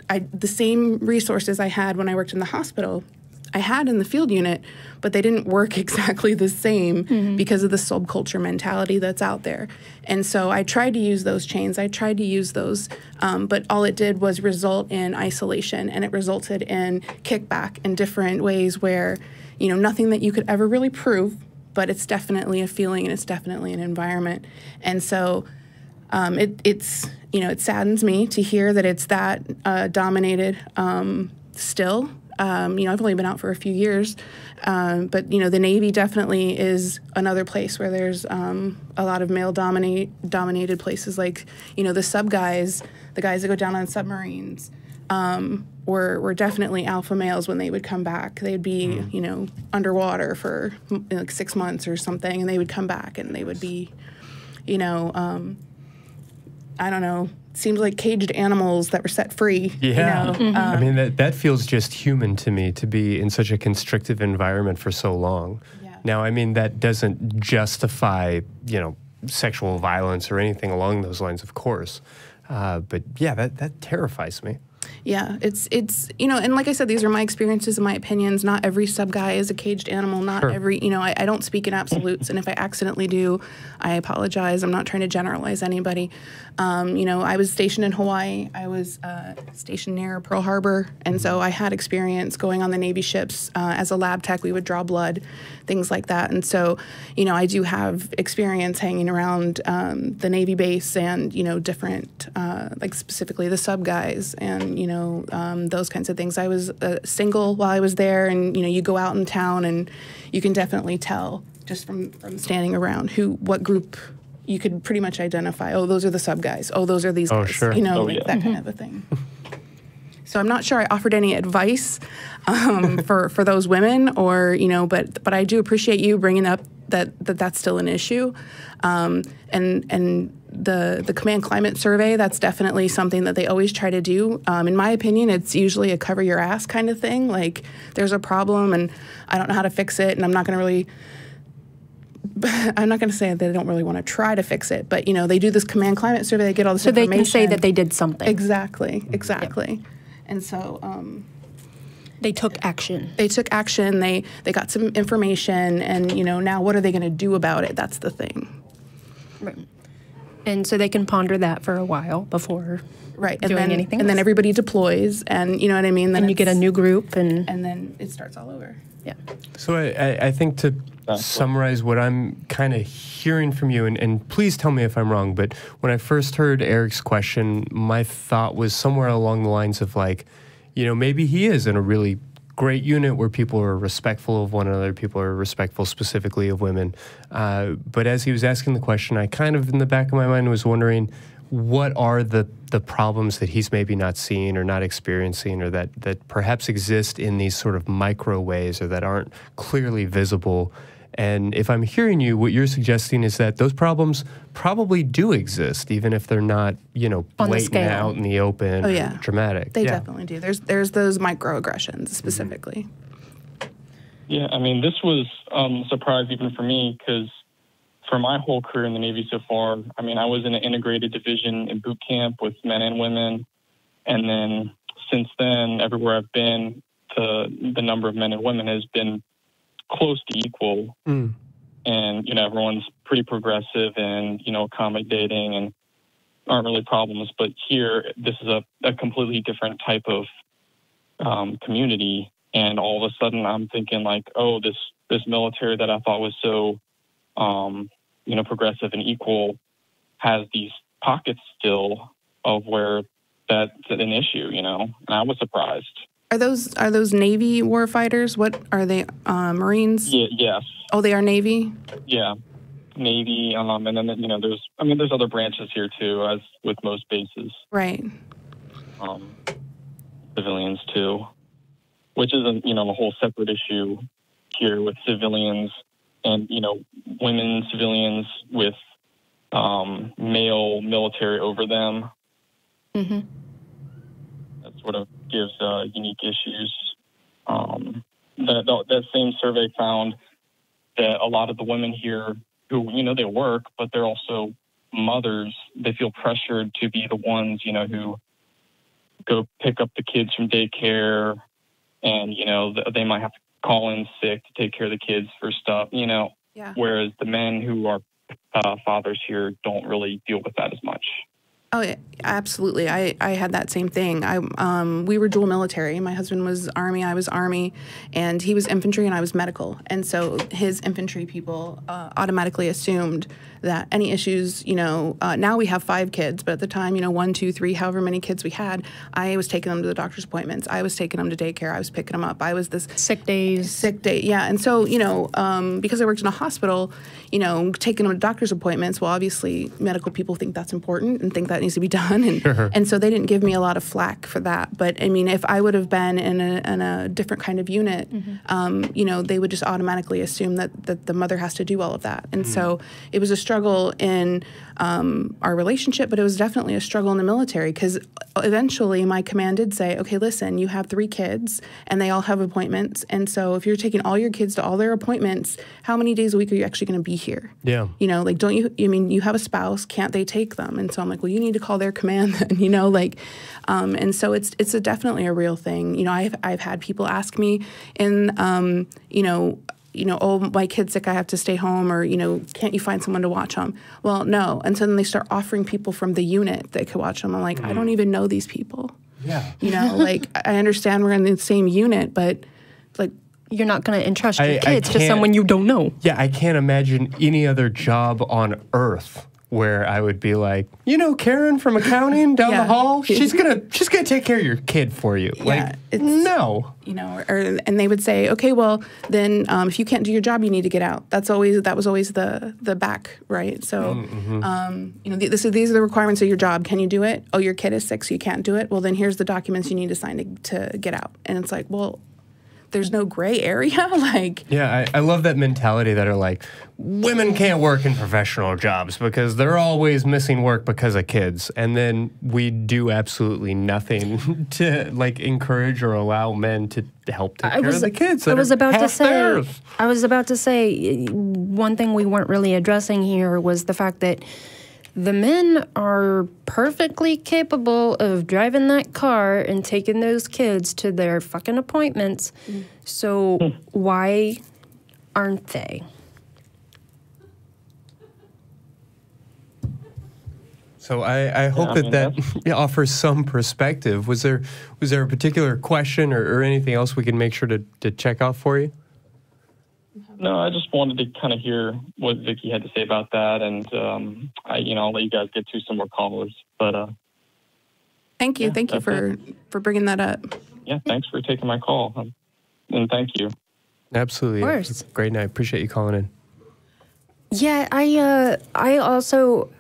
the same resources I had when I worked in the hospital, I had in the field unit, but they didn't work exactly the same because of the subculture mentality that's out there. And so I tried to use those chains. I tried to use those, but all it did was result in isolation, and it resulted in kickback in different ways where, nothing that you could ever really prove, but it's definitely a feeling and it's definitely an environment. And so it saddens me to hear that it's that dominated still. I've only been out for a few years, but, the Navy definitely is another place where there's a lot of male-dominated places like, the sub guys, the guys that go down on submarines, were definitely alpha males when they would come back. They'd be, underwater for like 6 months or something, and they would come back and they would be, I don't know, seems like caged animals that were set free. Yeah. I mean, that feels just human to me, to be in such a constrictive environment for so long. Yeah. Now, I mean, that doesn't justify, sexual violence or anything along those lines, of course. But yeah, that terrifies me. Yeah, it's and like I said, these are my experiences and my opinions. Not every sub guy is a caged animal. Not every, I don't speak in absolutes. And if I accidentally do, I apologize. I'm not trying to generalize anybody. I was stationed in Hawaii. I was stationed near Pearl Harbor. And so I had experience going on the Navy ships. As a lab tech, we would draw blood, things like that. And so, I do have experience hanging around the Navy base and, different, like specifically the sub guys and, those kinds of things. I was single while I was there, and, you go out in town and you can definitely tell just from standing around what group you could pretty much identify. Oh, those are the sub guys. Oh, those are these guys. Sure. That kind of a thing. So I'm not sure I offered any advice for those women, or but I do appreciate you bringing up that's still an issue, and the command climate survey, that's definitely something that they always try to do. In my opinion, it's usually a cover your ass kind of thing. Like, there's a problem and I don't know how to fix it, and I'm not going to say that they don't really want to try to fix it, but they do this command climate survey, they get all this information. So they can say that they did something. Exactly. Yep. And so, They took action. They took action. They got some information, and now what are they going to do about it? That's the thing. Right. And so they can ponder that for a while before doing anything. And then everybody deploys, and you know what I mean. Then you get a new group, and then it starts all over. Yeah. So I think to summarize what I'm kind of hearing from you, and please tell me if I'm wrong, but when I first heard Eric's question, my thought was somewhere along the lines of like, maybe he is in a really great unit where people are respectful of one another, people are respectful specifically of women. But as he was asking the question, I kind of in the back of my mind was wondering, what are the problems that he's maybe not seeing or not experiencing, or that perhaps exist in these sort of micro ways or that aren't clearly visible? And if I'm hearing you, what you're suggesting is that those problems probably do exist, even if they're not, blatant out in the open, dramatic. They definitely do. There's those microaggressions specifically. Yeah, I mean, this was a surprise even for me, because for my whole career in the Navy so far, I mean, I was in an integrated division in boot camp with men and women. And then since then, everywhere I've been, the number of men and women has been close to equal. And, everyone's pretty progressive and, accommodating and aren't really problems. But here, this is a completely different type of community. And all of a sudden I'm thinking like, oh, this military that I thought was so, progressive and equal has these pockets still of where that's an issue, and I was surprised. Are those Navy warfighters? What are they? Marines? Yeah, yes. Oh, they are Navy? Yeah, Navy. And then there's other branches here too, as with most bases. Right. Civilians too, which is a whole separate issue here with civilians and women civilians with male military over them. Mm-hmm. That sort of gives unique issues. That same survey found that a lot of the women here who, they work, but they're also mothers, they feel pressured to be the ones, who go pick up the kids from daycare, and, they might have to call in sick to take care of the kids for stuff, whereas the men who are fathers here don't really deal with that as much. Oh, yeah, absolutely. I had that same thing. We were dual military. My husband was Army, I was Army, and he was infantry and I was medical. And so his infantry people automatically assumed that any issues, now we have 5 kids, but at the time, 1, 2, 3, however many kids we had, I was taking them to the doctor's appointments. I was taking them to daycare. I was picking them up. I was this sick days. Yeah. And so, because I worked in a hospital, taking them to doctor's appointments, well, obviously medical people think that's important and think that needs to be done. And, and so they didn't give me a lot of flack for that. But I mean, if I would have been in a different kind of unit, they would just automatically assume that the mother has to do all of that. And so it was a struggle in our relationship, but it was definitely a struggle in the military, because eventually my command did say, okay, listen, you have 3 kids and they all have appointments. And so if you're taking all your kids to all their appointments, how many days a week are you actually going to be here? Yeah. Don't you, you have a spouse, can't they take them? And so I'm like, well, you need to call their command then, and so it's definitely a real thing. I've had people ask me in, oh, my kid's sick, I have to stay home, or, can't you find someone to watch them? Well, no. And so then they start offering people from the unit that could watch them. I'm like, I don't even know these people. Yeah. I understand we're in the same unit, but you're not going to entrust your kids to someone you don't know. Yeah, I can't imagine any other job on earth where I would be like, Karen from accounting down the hall, she's gonna take care of your kid for you. Yeah, no. And they would say, okay, well then if you can't do your job, you need to get out. That was always the back, right? So these are the requirements of your job. Can you do it? Oh, your kid is sick, so you can't do it. Well, then here's the documents you need to sign to get out. And it's like, well, there's no gray area. Yeah, I love that mentality that are like, women can't work in professional jobs because they're always missing work because of kids. And then we do absolutely nothing to encourage or allow men to help take care of the kids. I was about to say, one thing we weren't really addressing here was the fact that the men are perfectly capable of driving that car and taking those kids to their fucking appointments. So why aren't they? So I hope that offers some perspective. Was there a particular question or anything else we can make sure to check off for you? No, I just wanted to kind of hear what Vickie had to say about that, and I'll let you guys get to some more callers. But thank you for bringing that up. Yeah, thanks for taking my call, and thank you. Absolutely, of course. Great night. Appreciate you calling in. Yeah, I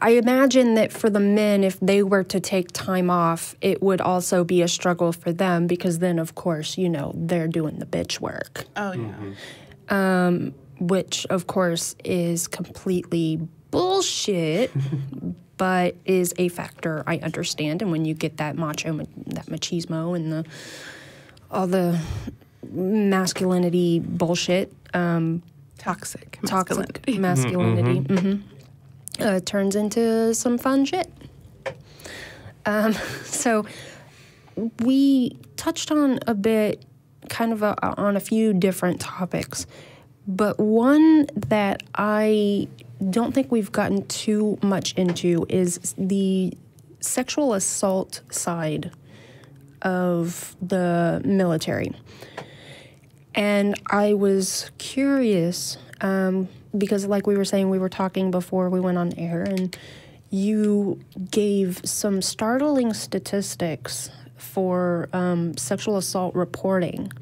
imagine that for the men, if they were to take time off, it would also be a struggle for them because then, of course, they're doing the bitch work. Oh yeah. Which, of course, is completely bullshit, but is a factor I understand. And when you get that machismo and all the masculinity bullshit, Toxic masculinity, turns into some fun shit. So we touched on a bit, kind of on a few different topics, but one that I don't think we've gotten too much into is the sexual assault side of the military. And I was curious, because like we were saying, we were talking before we went on air, and you gave some startling statistics for sexual assault reporting,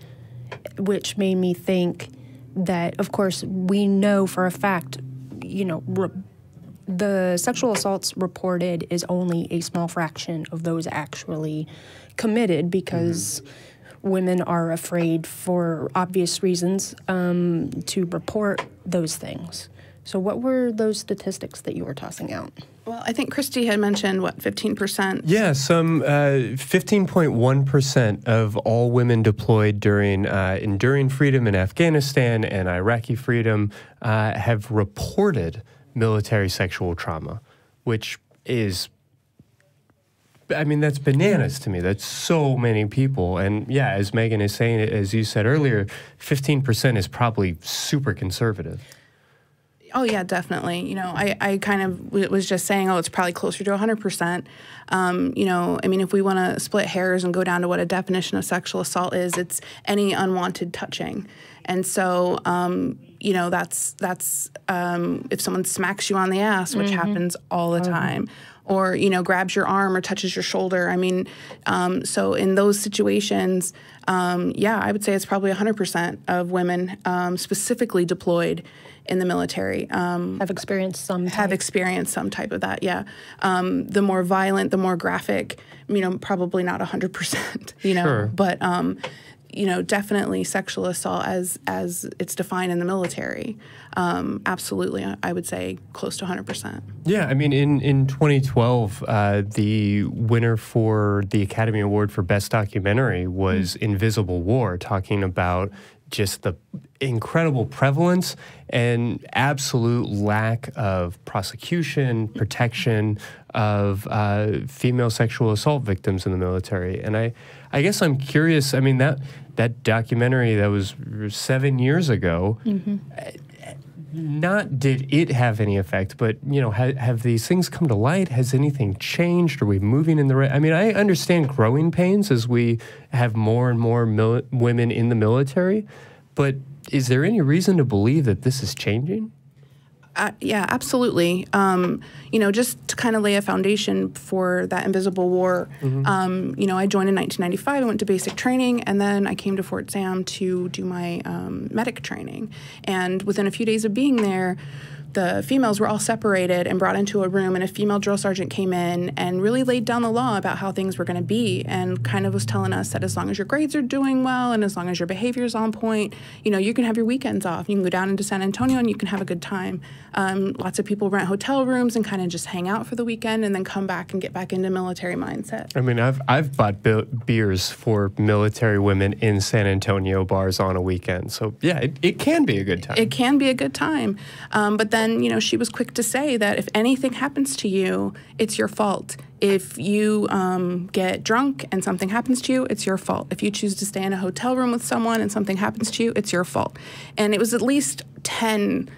which made me think that, of course, we know for a fact, the sexual assaults reported is only a small fraction of those actually committed because women are afraid, for obvious reasons, to report those things. So what were those statistics that you were tossing out? Well, I think Christy had mentioned, 15%? Yeah, some 15.1% of all women deployed during Enduring Freedom in Afghanistan and Iraqi Freedom have reported military sexual trauma, which is, that's bananas to me. That's so many people. And yeah, as Megan is saying, as you said earlier, 15% is probably super conservative. Oh, yeah, definitely. I kind of was just saying, it's probably closer to 100%. If we want to split hairs and go down to what a definition of sexual assault is, it's any unwanted touching. And so, that's if someone smacks you on the ass, which happens all the time, or, grabs your arm or touches your shoulder. So in those situations, I would say it's probably 100% of women specifically deployed in the military have experienced some type of that. Yeah, the more violent, the more graphic. Probably not 100%. Sure. But definitely sexual assault as it's defined in the military. Absolutely, I would say close to 100%. Yeah, in 2012, the winner for the Academy Award for Best Documentary was Invisible War, talking about just the incredible prevalence and absolute lack of prosecution, protection of female sexual assault victims in the military. And I guess I'm curious, that documentary that was 7 years ago, not did it have any effect, but, have these things come to light? Has anything changed? Are we moving in the right? I understand growing pains as we have more and more women in the military, but is there any reason to believe that this is changing? Yeah, absolutely. Just to kind of lay a foundation for that Invisible War, I joined in 1995. I went to basic training, and then I came to Fort Sam to do my medic training. And within a few days of being there, the females were all separated and brought into a room, and a female drill sergeant came in and really laid down the law about how things were going to be, and kind of was telling us that as long as your grades are doing well and as long as your behavior is on point, you can have your weekends off. You can go down into San Antonio and you can have a good time. Lots of people rent hotel rooms and kind of just hang out for the weekend and then come back and get back into military mindset. I've bought beers for military women in San Antonio bars on a weekend. So yeah, it can be a good time. It can be a good time. But then then, you know, she was quick to say that if anything happens to you, it's your fault. If you get drunk and something happens to you, it's your fault. If you choose to stay in a hotel room with someone and something happens to you, it's your fault. And it was at least 10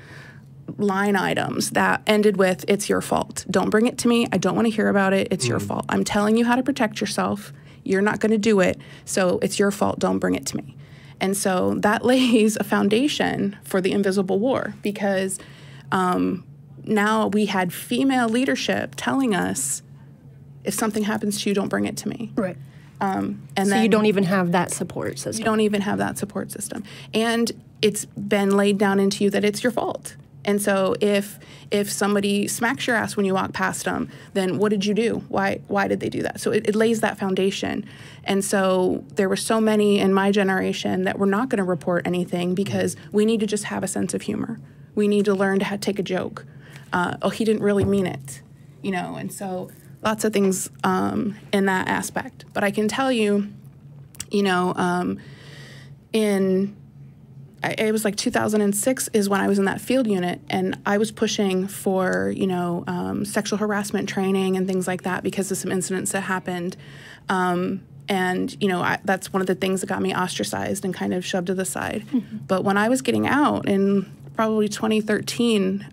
line items that ended with, it's your fault. Don't bring it to me. I don't want to hear about it. It's your fault. I'm telling you how to protect yourself. You're not going to do it. So it's your fault. Don't bring it to me. And so that lays a foundation for the invisible war, because now we had female leadership telling us, if something happens to you, don't bring it to me. Right. And so then you don't even have that support system. You don't even have that support system. And it's been laid down into you that it's your fault. And so if somebody smacks your ass when you walk past them, then what did you do? Why did they do that? So it lays that foundation. And so there were so many in my generation that were not going to report anything, because we need to just have a sense of humor. We need to learn to take a joke. Oh, he didn't really mean it, you know. And so lots of things in that aspect. But I can tell you, you know, it was like 2006 is when I was in that field unit, and I was pushing for, you know, sexual harassment training and things like that because of some incidents that happened. And, you know, that's one of the things that got me ostracized and kind of shoved to the side. Mm-hmm. But when I was getting out in probably 2013,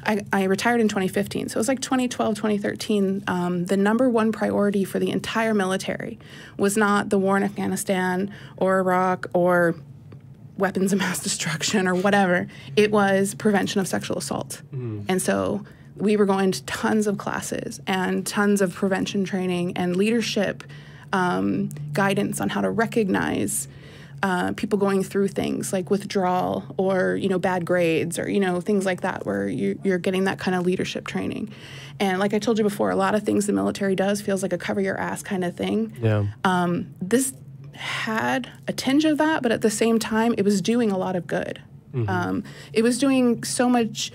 I retired in 2015. So it was like 2012, 2013. The number one priority for the entire military was not the war in Afghanistan or Iraq or weapons of mass destruction or whatever. It was prevention of sexual assault. And so we were going to tons of classes and tons of prevention training and leadership guidance on how to recognize people going through things like withdrawal or, you know, bad grades or, you know, things like that, where you're getting that kind of leadership training. And like I told you before, a lot of things the military does feels like a cover your ass kind of thing. Yeah. This had a tinge of that, but at the same time, it was doing a lot of good. Mm-hmm. It was doing so much,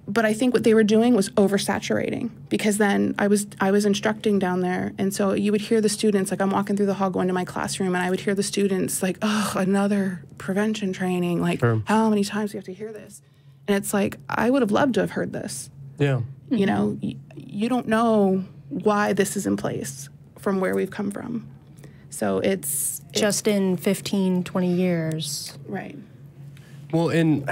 but I think what they were doing was oversaturating, because then I was instructing down there, and so you would hear the students, like I'm walking through the hall going to my classroom, and I would hear the students like, oh, another prevention training, like how many times do you have to hear this? And it's like, I would have loved to have heard this. Yeah. You know, you don't know why this is in place from where we've come from. So it's just in 15, 20 years. Right. Well, and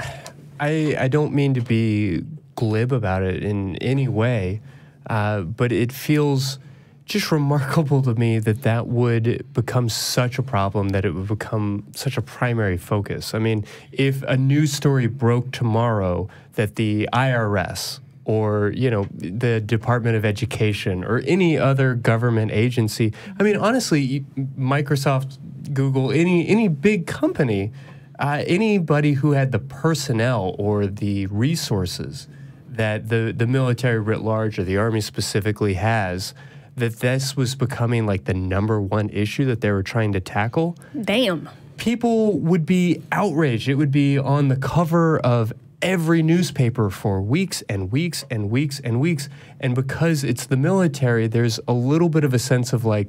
I don't mean to be glib about it in any way, but it feels just remarkable to me that that would become such a problem, that it would become such a primary focus. I mean, if a news story broke tomorrow that the IRS or, you know, the Department of Education or any other government agency, I mean, honestly, Microsoft, Google, any big company, anybody who had the personnel or the resources that the military writ large or the Army specifically has, that this was becoming like the #1 issue that they were trying to tackle. Damn. People would be outraged. It would be on the cover of every newspaper for weeks and weeks and weeks and weeks. And because it's the military, there's a little bit of a sense of like,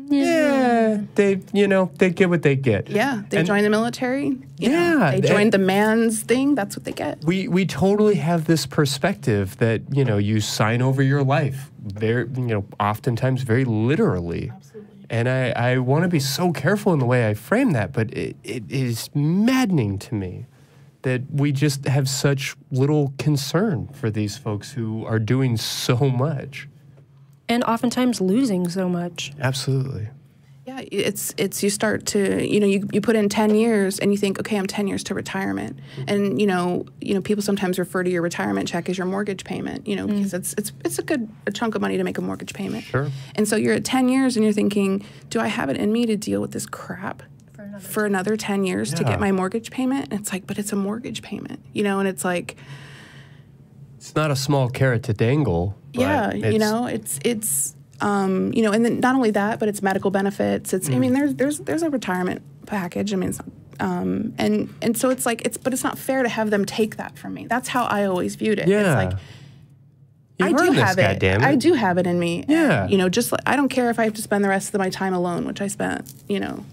yeah, they get what they get. Yeah, they join the military. You know, they joined the man's thing. That's what they get. We totally have this perspective that, you know, you sign over your life, very, you know, oftentimes very literally. Absolutely. And I want to be so careful in the way I frame that, but it is maddening to me that we just have such little concern for these folks who are doing so much. And oftentimes losing so much. Absolutely. Yeah, it's you start to, you know, you put in 10 years and you think, okay, I'm 10 years to retirement. Mm-hmm. And, you know, people sometimes refer to your retirement check as your mortgage payment, you know, because it's a chunk of money to make a mortgage payment. Sure. And so you're at 10 years and you're thinking, do I have it in me to deal with this crap for another 10 years to get my mortgage payment? And it's like, but it's a mortgage payment, you know, and it's like, it's not a small carrot to dangle. Yeah, you know, it's you know, and then not only that, but it's medical benefits. It's I mean, there's a retirement package. I mean, it's and so it's like but it's not fair to have them take that from me. That's how I always viewed it. Yeah. It's like I do have it. I do have it in me. Yeah. And, you know, just I don't care if I have to spend the rest of my time alone, which I spent, you know,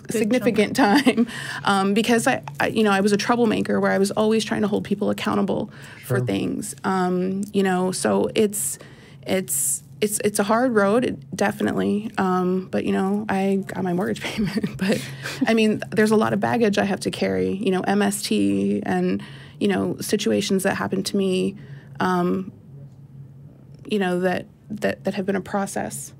significant time because I was a troublemaker where I was always trying to hold people accountable for things. So it's a hard road, definitely. But I got my mortgage payment. But I mean, there's a lot of baggage I have to carry. MST and situations that happened to me. That have been a process.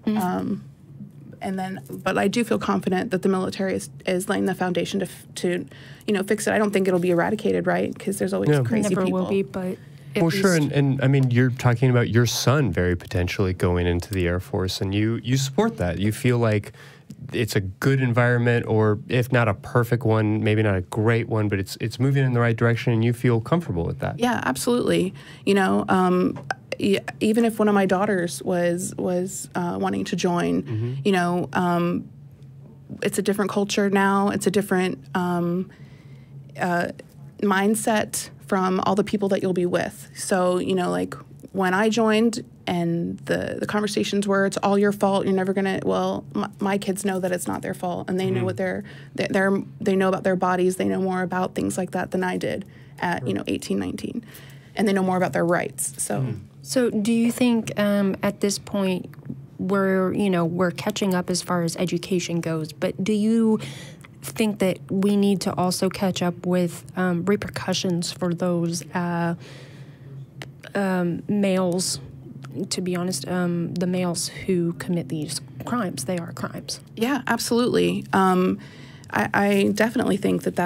But I do feel confident that the military is laying the foundation to fix it. I don't think it'll be eradicated, right? Because there's always crazy people. Never will be, but well, sure, and I mean, you're talking about your son very potentially going into the Air Force, and you support that. You feel like it's a good environment, or if not a perfect one, maybe not a great one, but it's moving in the right direction, and you feel comfortable with that. Yeah, absolutely. Even if one of my daughters was wanting to join, it's a different culture now. It's a different mindset from all the people that you'll be with. So, like when I joined and the conversations were, it's all your fault, you're never gonna, well, my kids know that it's not their fault, and they know what they know about their bodies, they know more about things like that than I did at, 18, 19. And they know more about their rights, so. So do you think at this point we're catching up as far as education goes, but do you think that we need to also catch up with repercussions for those males, to be honest, the males who commit these crimes? They are crimes. Yeah, absolutely. I definitely think that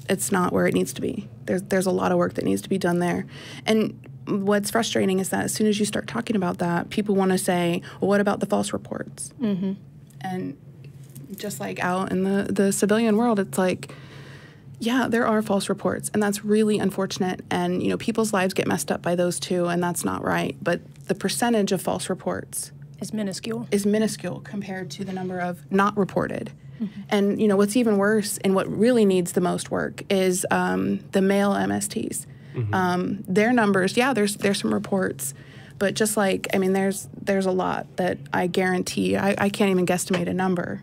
it's not where it needs to be. There's a lot of work that needs to be done there. And what's frustrating is that as soon as you start talking about that, people want to say, well, what about the false reports? Mm-hmm. And just like out in the civilian world, it's like, yeah, there are false reports, and that's really unfortunate. And, people's lives get messed up by those too, and that's not right. But the percentage of false reports is minuscule. Compared to the number of not reported. Mm-hmm. And, what's even worse and what really needs the most work is the male MSTs. Mm-hmm. Their numbers, there's some reports, but just like, I mean, there's a lot that I guarantee, I can't even guesstimate a number,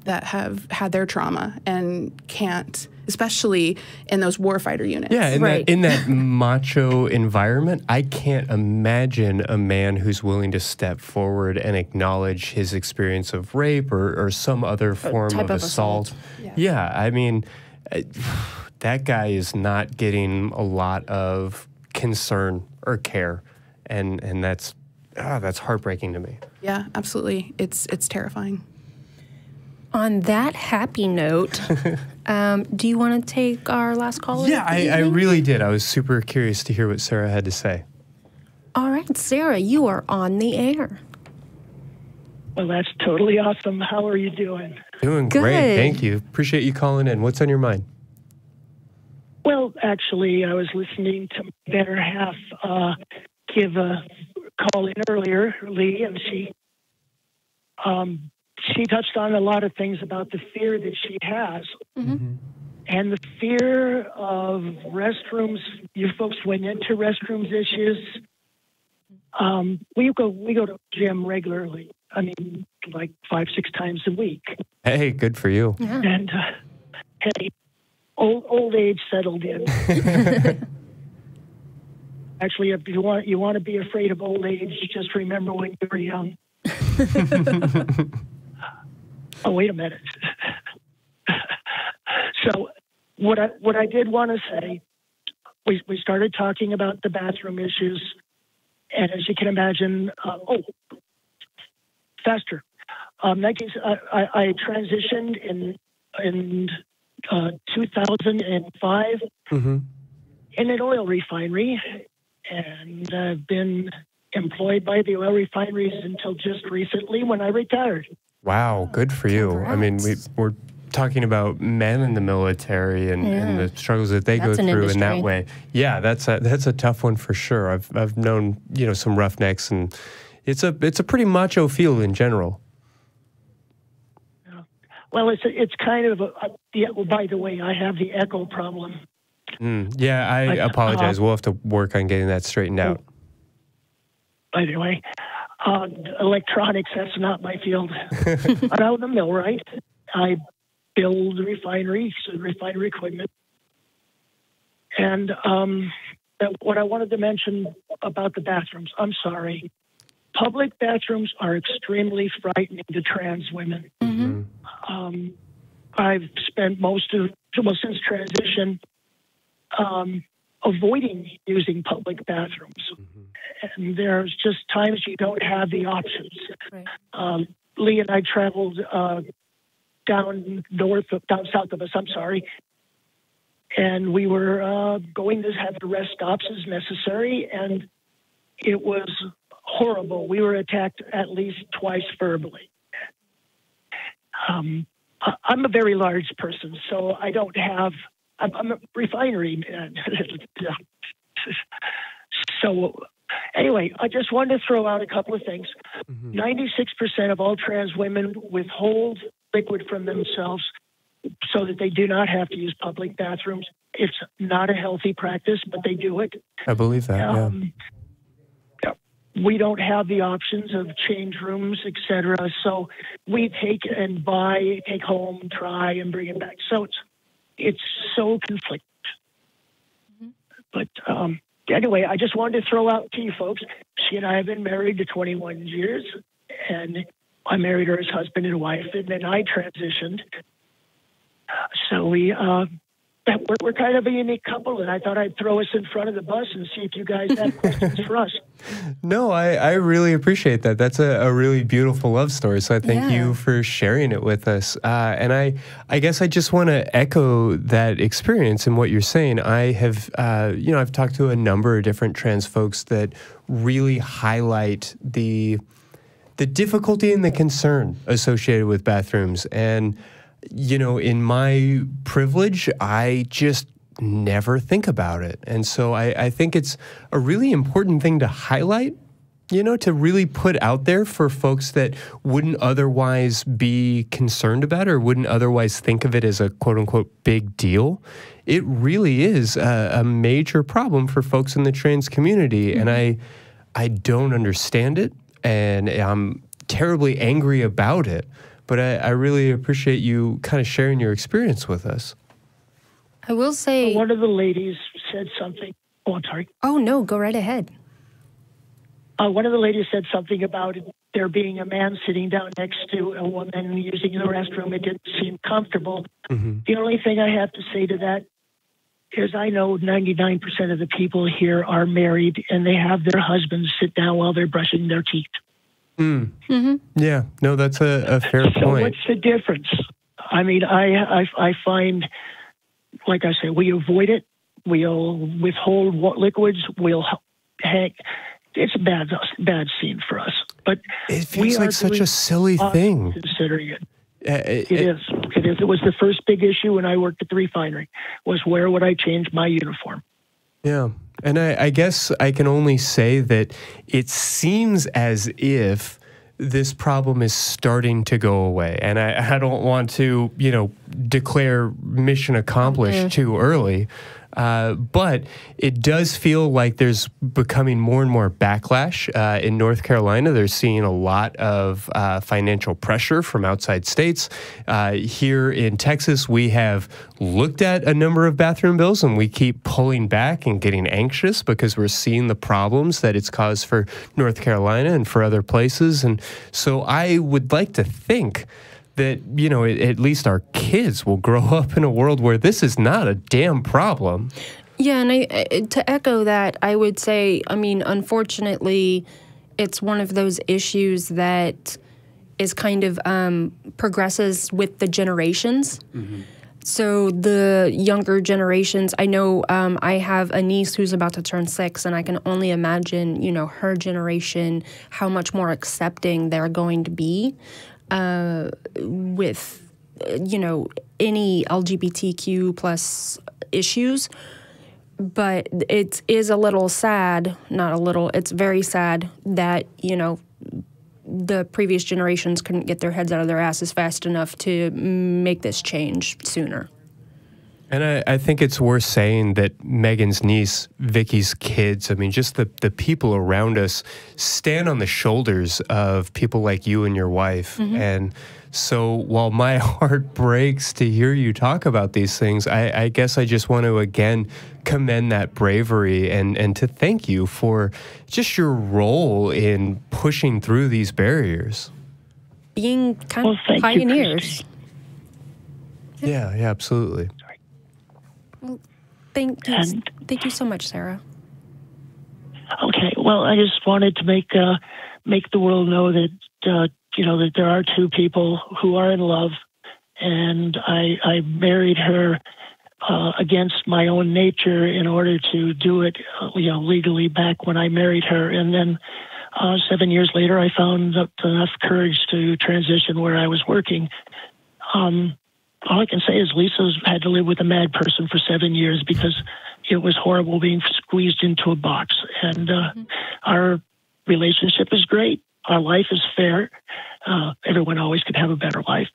that have had their trauma and can't, especially in those warfighter units. Yeah, in that macho environment, I can't imagine a man who's willing to step forward and acknowledge his experience of rape or some other form of assault. Yeah, I mean, that guy is not getting a lot of concern or care, and that's heartbreaking to me. Yeah, absolutely. It's terrifying. On that happy note, do you want to take our last caller? Yeah, I really did. I was super curious to hear what Sarah had to say. All right, Sarah, you are on the air. Well, that's totally awesome. How are you doing? Doing great, thank you. Appreciate you calling in. What's on your mind? Well, actually, I was listening to my better half give a call in earlier, Lee, and she touched on a lot of things about the fear that she has. Mm-hmm. And the fear of restrooms. You folks went into restrooms issues. We go to gym regularly. I mean, like 5-6 times a week. Hey, good for you. Yeah. And hey, old age settled in. Actually, if you want to be afraid of old age, just remember when you were young. Oh, wait a minute. So what I did want to say, we started talking about the bathroom issues, and as you can imagine, faster. I transitioned in 2005 mm-hmm. in an oil refinery, and I've been employed by the oil refineries until just recently when I retired. Wow, good for you. Congrats. I mean, we're talking about men in the military and the struggles that they go through in that way. Yeah, that's a tough one for sure. I've known some roughnecks, and it's a pretty macho field in general. Yeah. Well, it's kind of well, by the way, I have the echo problem. Yeah, I apologize. We'll have to work on getting that straightened out. By the way, electronics, that's not my field. I'm out in the mill, right? I build refinery equipment. And what I wanted to mention about the bathrooms, I'm sorry. Public bathrooms are extremely frightening to trans women. I've spent since transition, avoiding using public bathrooms. And there's just times you don't have the options. Right. Lee and I traveled down south of us, I'm sorry. And we were going to have the rest stops as necessary, and it was horrible. We were attacked at least twice verbally. I'm a very large person, so I don't have, I'm a refinery man. So anyway, I just wanted to throw out a couple of things. 96% of all trans women withhold liquid from themselves so that they do not have to use public bathrooms. It's not a healthy practice, but they do it. I believe that, yeah. We don't have the options of change rooms, etc. So we take home, try, and bring it back. So it's so conflicted. But anyway, I just wanted to throw out to you folks, she and I have been married to 21 years, and I married her as husband and wife, and then I transitioned. So we're kind of a unique couple, and I thought I'd throw us in front of the bus and see if you guys have questions for us. No, I really appreciate that. That's a really beautiful love story, so I thank you for sharing it with us. And I guess I just want to echo that experience and what you're saying. I have, I've talked to a number of different trans folks that really highlight the difficulty and the concern associated with bathrooms. And in my privilege, I just never think about it. And so I think it's a really important thing to highlight, to really put out there for folks that wouldn't otherwise be concerned about it or wouldn't otherwise think of it as a quote-unquote big deal. It really is a major problem for folks in the trans community. And I don't understand it, and I'm terribly angry about it. But I really appreciate you kind of sharing your experience with us. I will say... One of the ladies said something. Oh, I'm sorry. Oh, no, go right ahead. One of the ladies said something about there being a man sitting down next to a woman using the restroom. It didn't seem comfortable. The only thing I have to say to that is I know 99% of the people here are married, and they have their husbands sit down while they're brushing their teeth. Yeah, no, that's a fair point. So what's the difference? I mean, I find, like I say, we avoid it. We'll withhold liquids. We'll hang. It's a bad scene for us. But it feels like such a silly thing. Considering it. It is. It was the first big issue when I worked at the refinery, was where would I change my uniform? Yeah. And I guess I can only say that it seems as if this problem is starting to go away. And I don't want to, declare mission accomplished too early. But it does feel like there's becoming more and more backlash. In North Carolina, they're seeing a lot of financial pressure from outside states. Here in Texas, we have looked at a number of bathroom bills, and we keep pulling back and getting anxious because we're seeing the problems that it's caused for North Carolina and for other places. And so I would like to think that, at least our kids will grow up in a world where this is not a damn problem. Yeah, and to echo that, I would say, unfortunately, it's one of those issues that is kind of progresses with the generations. So the younger generations, I know I have a niece who's about to turn 6, and I can only imagine, her generation, how much more accepting they're going to be with, any LGBTQ plus issues. But it is a little sad, not a little, it's very sad that, the previous generations couldn't get their heads out of their asses fast enough to make this change sooner. And I think it's worth saying that Megan's niece, Vickie's kids, just the people around us stand on the shoulders of people like you and your wife. And So while my heart breaks to hear you talk about these things, I guess I just want to again commend that bravery and to thank you for just your role in pushing through these barriers. Being kind of pioneers. Yeah, absolutely. Well, thank you so much, Sarah. Okay, well, I just wanted to make the world know that that there are two people who are in love, and I married her against my own nature in order to do it, legally back when I married her, and then 7 years later, I found enough courage to transition where I was working. All I can say is Lisa's had to live with a mad person for 7 years because it was horrible being squeezed into a box. And our relationship is great. Our life is fair. Everyone always could have a better life,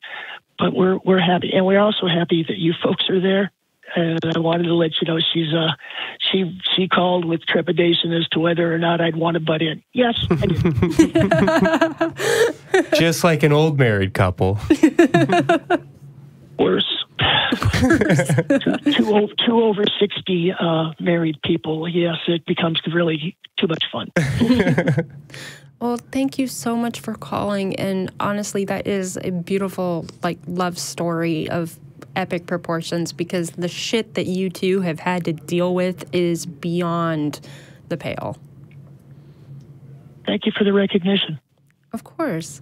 but we're happy, and we're also happy that you folks are there. And I wanted to let you know she called with trepidation as to whether or not I'd want to butt in. Yes, I did. Just like an old married couple. Worse. two over 60 married people. Yes, it becomes really too much fun. Well, thank you so much for calling. And honestly, that is a beautiful, love story of epic proportions, because the shit that you two have had to deal with is beyond the pale. Thank you for the recognition. Of course.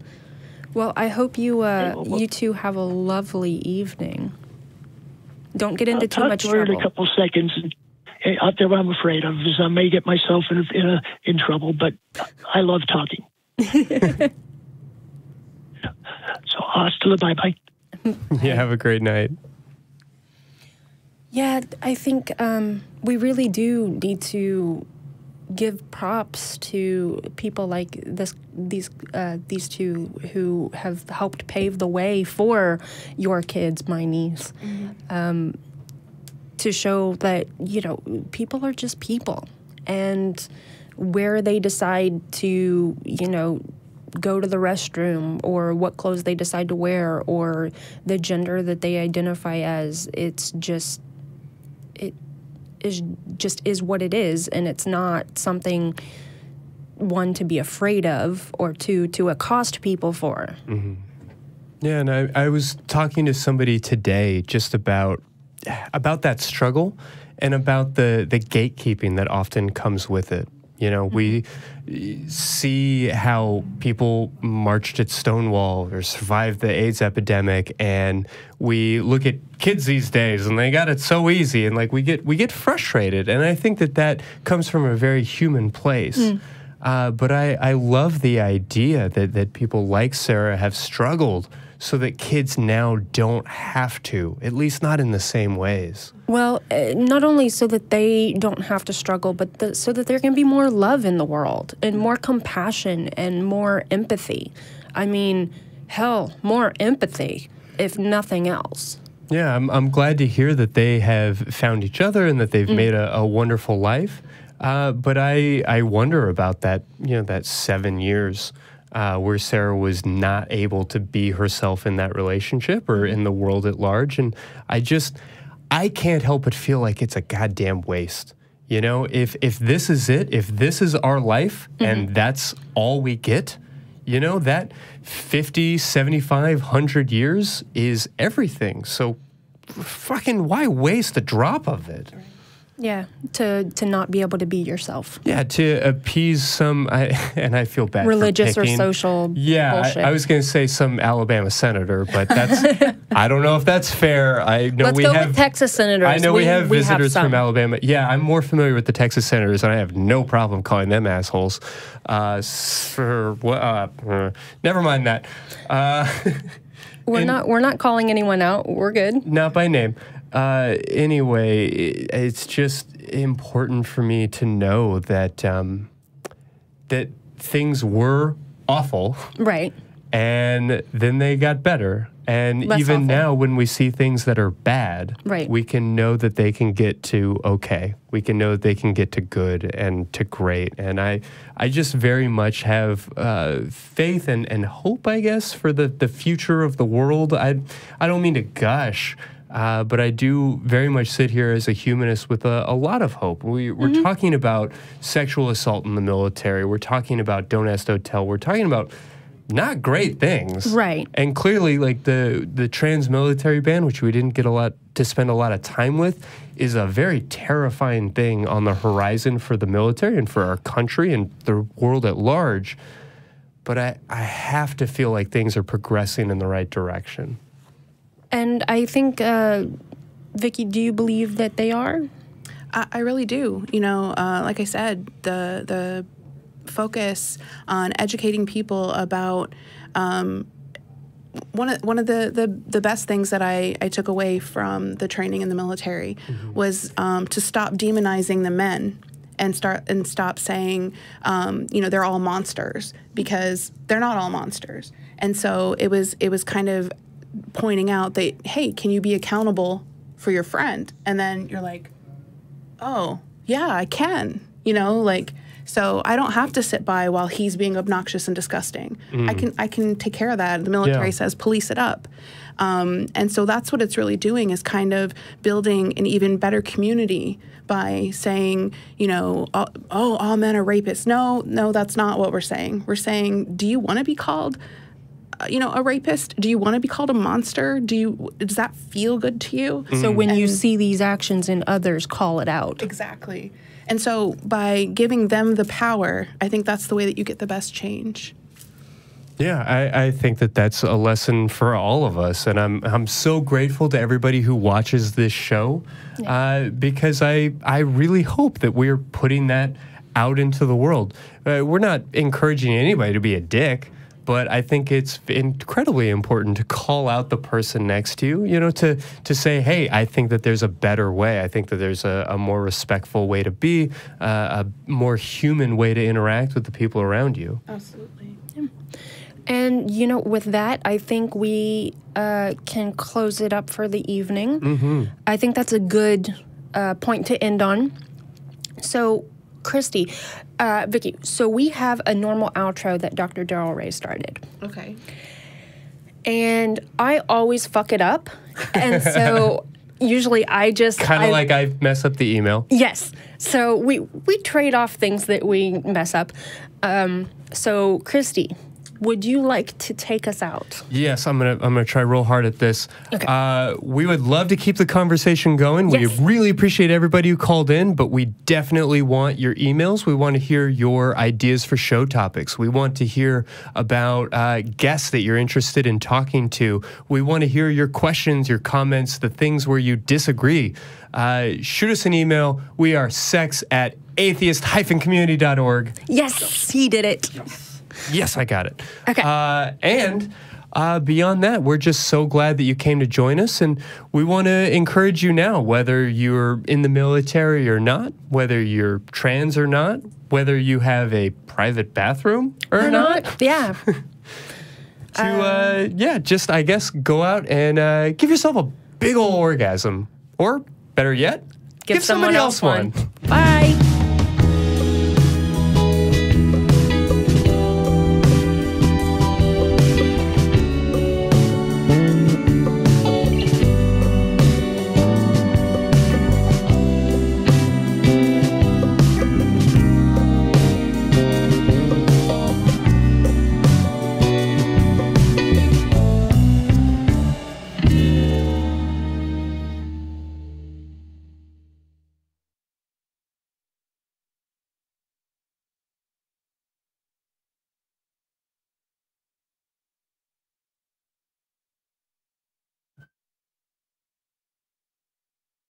Well, I hope you you two have a lovely evening. Don't get into too much trouble. I'll talk to her in a couple seconds. Out there, I'm afraid of is I may get myself in trouble, but I love talking. So, hasta la bye-bye. Yeah, have a great night. Yeah, I think we really do need to give props to people like these two who have helped pave the way for your kids, my niece, to show that, people are just people, and where they decide to, go to the restroom, or what clothes they decide to wear, or the gender that they identify as, it is what it is, and it's not something, one, to be afraid of, or two, to accost people for. Mm-hmm. Yeah, and I was talking to somebody today just about that struggle and about the gatekeeping that often comes with it. We see how people marched at Stonewall or survived the AIDS epidemic, and we look at kids these days and they got it so easy, and we get frustrated. And I think that comes from a very human place. But I love the idea that people like Sarah have struggled so that kids now don't have to, at least not in the same ways. Well, not only so that they don't have to struggle, but so that there can be more love in the world, and more compassion and more empathy. I mean, hell, more empathy, if nothing else. Yeah, I'm glad to hear that they have found each other and that they've made a wonderful life. But I wonder about that, that 7 years where Sarah was not able to be herself in that relationship or in the world at large. And I can't help but feel like it's a goddamn waste. If this is it, if this is our life and that's all we get, that 50, 75, 100 years is everything. So fucking why waste a drop of it? Yeah, to not be able to be yourself. Yeah, to appease some, and I feel bad religious for or social bullshit. I was going to say some Alabama senator, but that's, I don't know if that's fair. I know Let's go with Texas senators. I know we have visitors from Alabama. Yeah, I'm more familiar with the Texas senators, and I have no problem calling them assholes. Never mind that. We're not calling anyone out. We're good. Not by name. Anyway, it's just important for me to know that that things were awful, right? And then they got better, And Less even often. now, when we see things that are bad, Right. we can know that they can get to okay. We can know that they can get to good and to great. And I just very much have faith and hope, I guess, for the future of the world. I don't mean to gush, but I do very much sit here as a humanist with a lot of hope. We're talking about sexual assault in the military. We're talking about Don't Ask, Don't Tell. We're talking about not great things. Right. And clearly, like the trans military ban, which we didn't get to spend a lot of time with, is a very terrifying thing on the horizon for the military and for our country and the world at large. But I have to feel like things are progressing in the right direction. And I think, Vickie, do you believe that they are? I really do. You know, like I said, the focus on educating people about one of the best things that I took away from the training in the military was to stop demonizing the men and stop saying, you know, they're all monsters, because they're not all monsters. And so it was kind of pointing out that, hey, can you be accountable for your friend? And then you're like, oh, yeah, I can, you know, like, so I don't have to sit by while he's being obnoxious and disgusting. I can take care of that. The military says police it up. And so that's what it's really doing, is kind of building an even better community by saying, you know, oh, all men are rapists. No, that's not what we're saying. We're saying, do you want to be called, you know, a rapist? Do you want to be called a monster? Does that feel good to you? So when you see these actions in others, call it out. Exactly. And so by giving them the power, I think that's the way that you get the best change. Yeah, I think that that's a lesson for all of us, and I'm so grateful to everybody who watches this show, because I really hope that we're putting that out into the world. We're not encouraging anybody to be a dick, but I think it's incredibly important to call out the person next to you, you know, to say, hey, I think that there's a better way. I think that there's a more respectful way to be, a more human way to interact with the people around you. Absolutely. And, you know, with that, I think we can close it up for the evening. I think that's a good point to end on. So, Christy, Vickie, so we have a normal outro that Dr. Darrell Ray started. Okay. And I always fuck it up. And so usually I just... Kind of like I mess up the email. Yes. So we trade off things that we mess up. So, Christy, would you like to take us out? Yes, I'm gonna try real hard at this. Okay. We would love to keep the conversation going. Yes. We really appreciate everybody who called in, but we definitely want your emails. We want to hear your ideas for show topics. We want to hear about guests that you're interested in talking to. We want to hear your questions, your comments, the things where you disagree. Shoot us an email. We are sex@atheist-community.org. Yes, he did it. Yes, I got it. Okay. And beyond that, we're just so glad that you came to join us, and we want to encourage you now, whether you're in the military or not, whether you're trans or not, whether you have a private bathroom or not. Yeah. To, just, I guess, go out and give yourself a big ol' orgasm. Or, better yet, give somebody else one. Bye.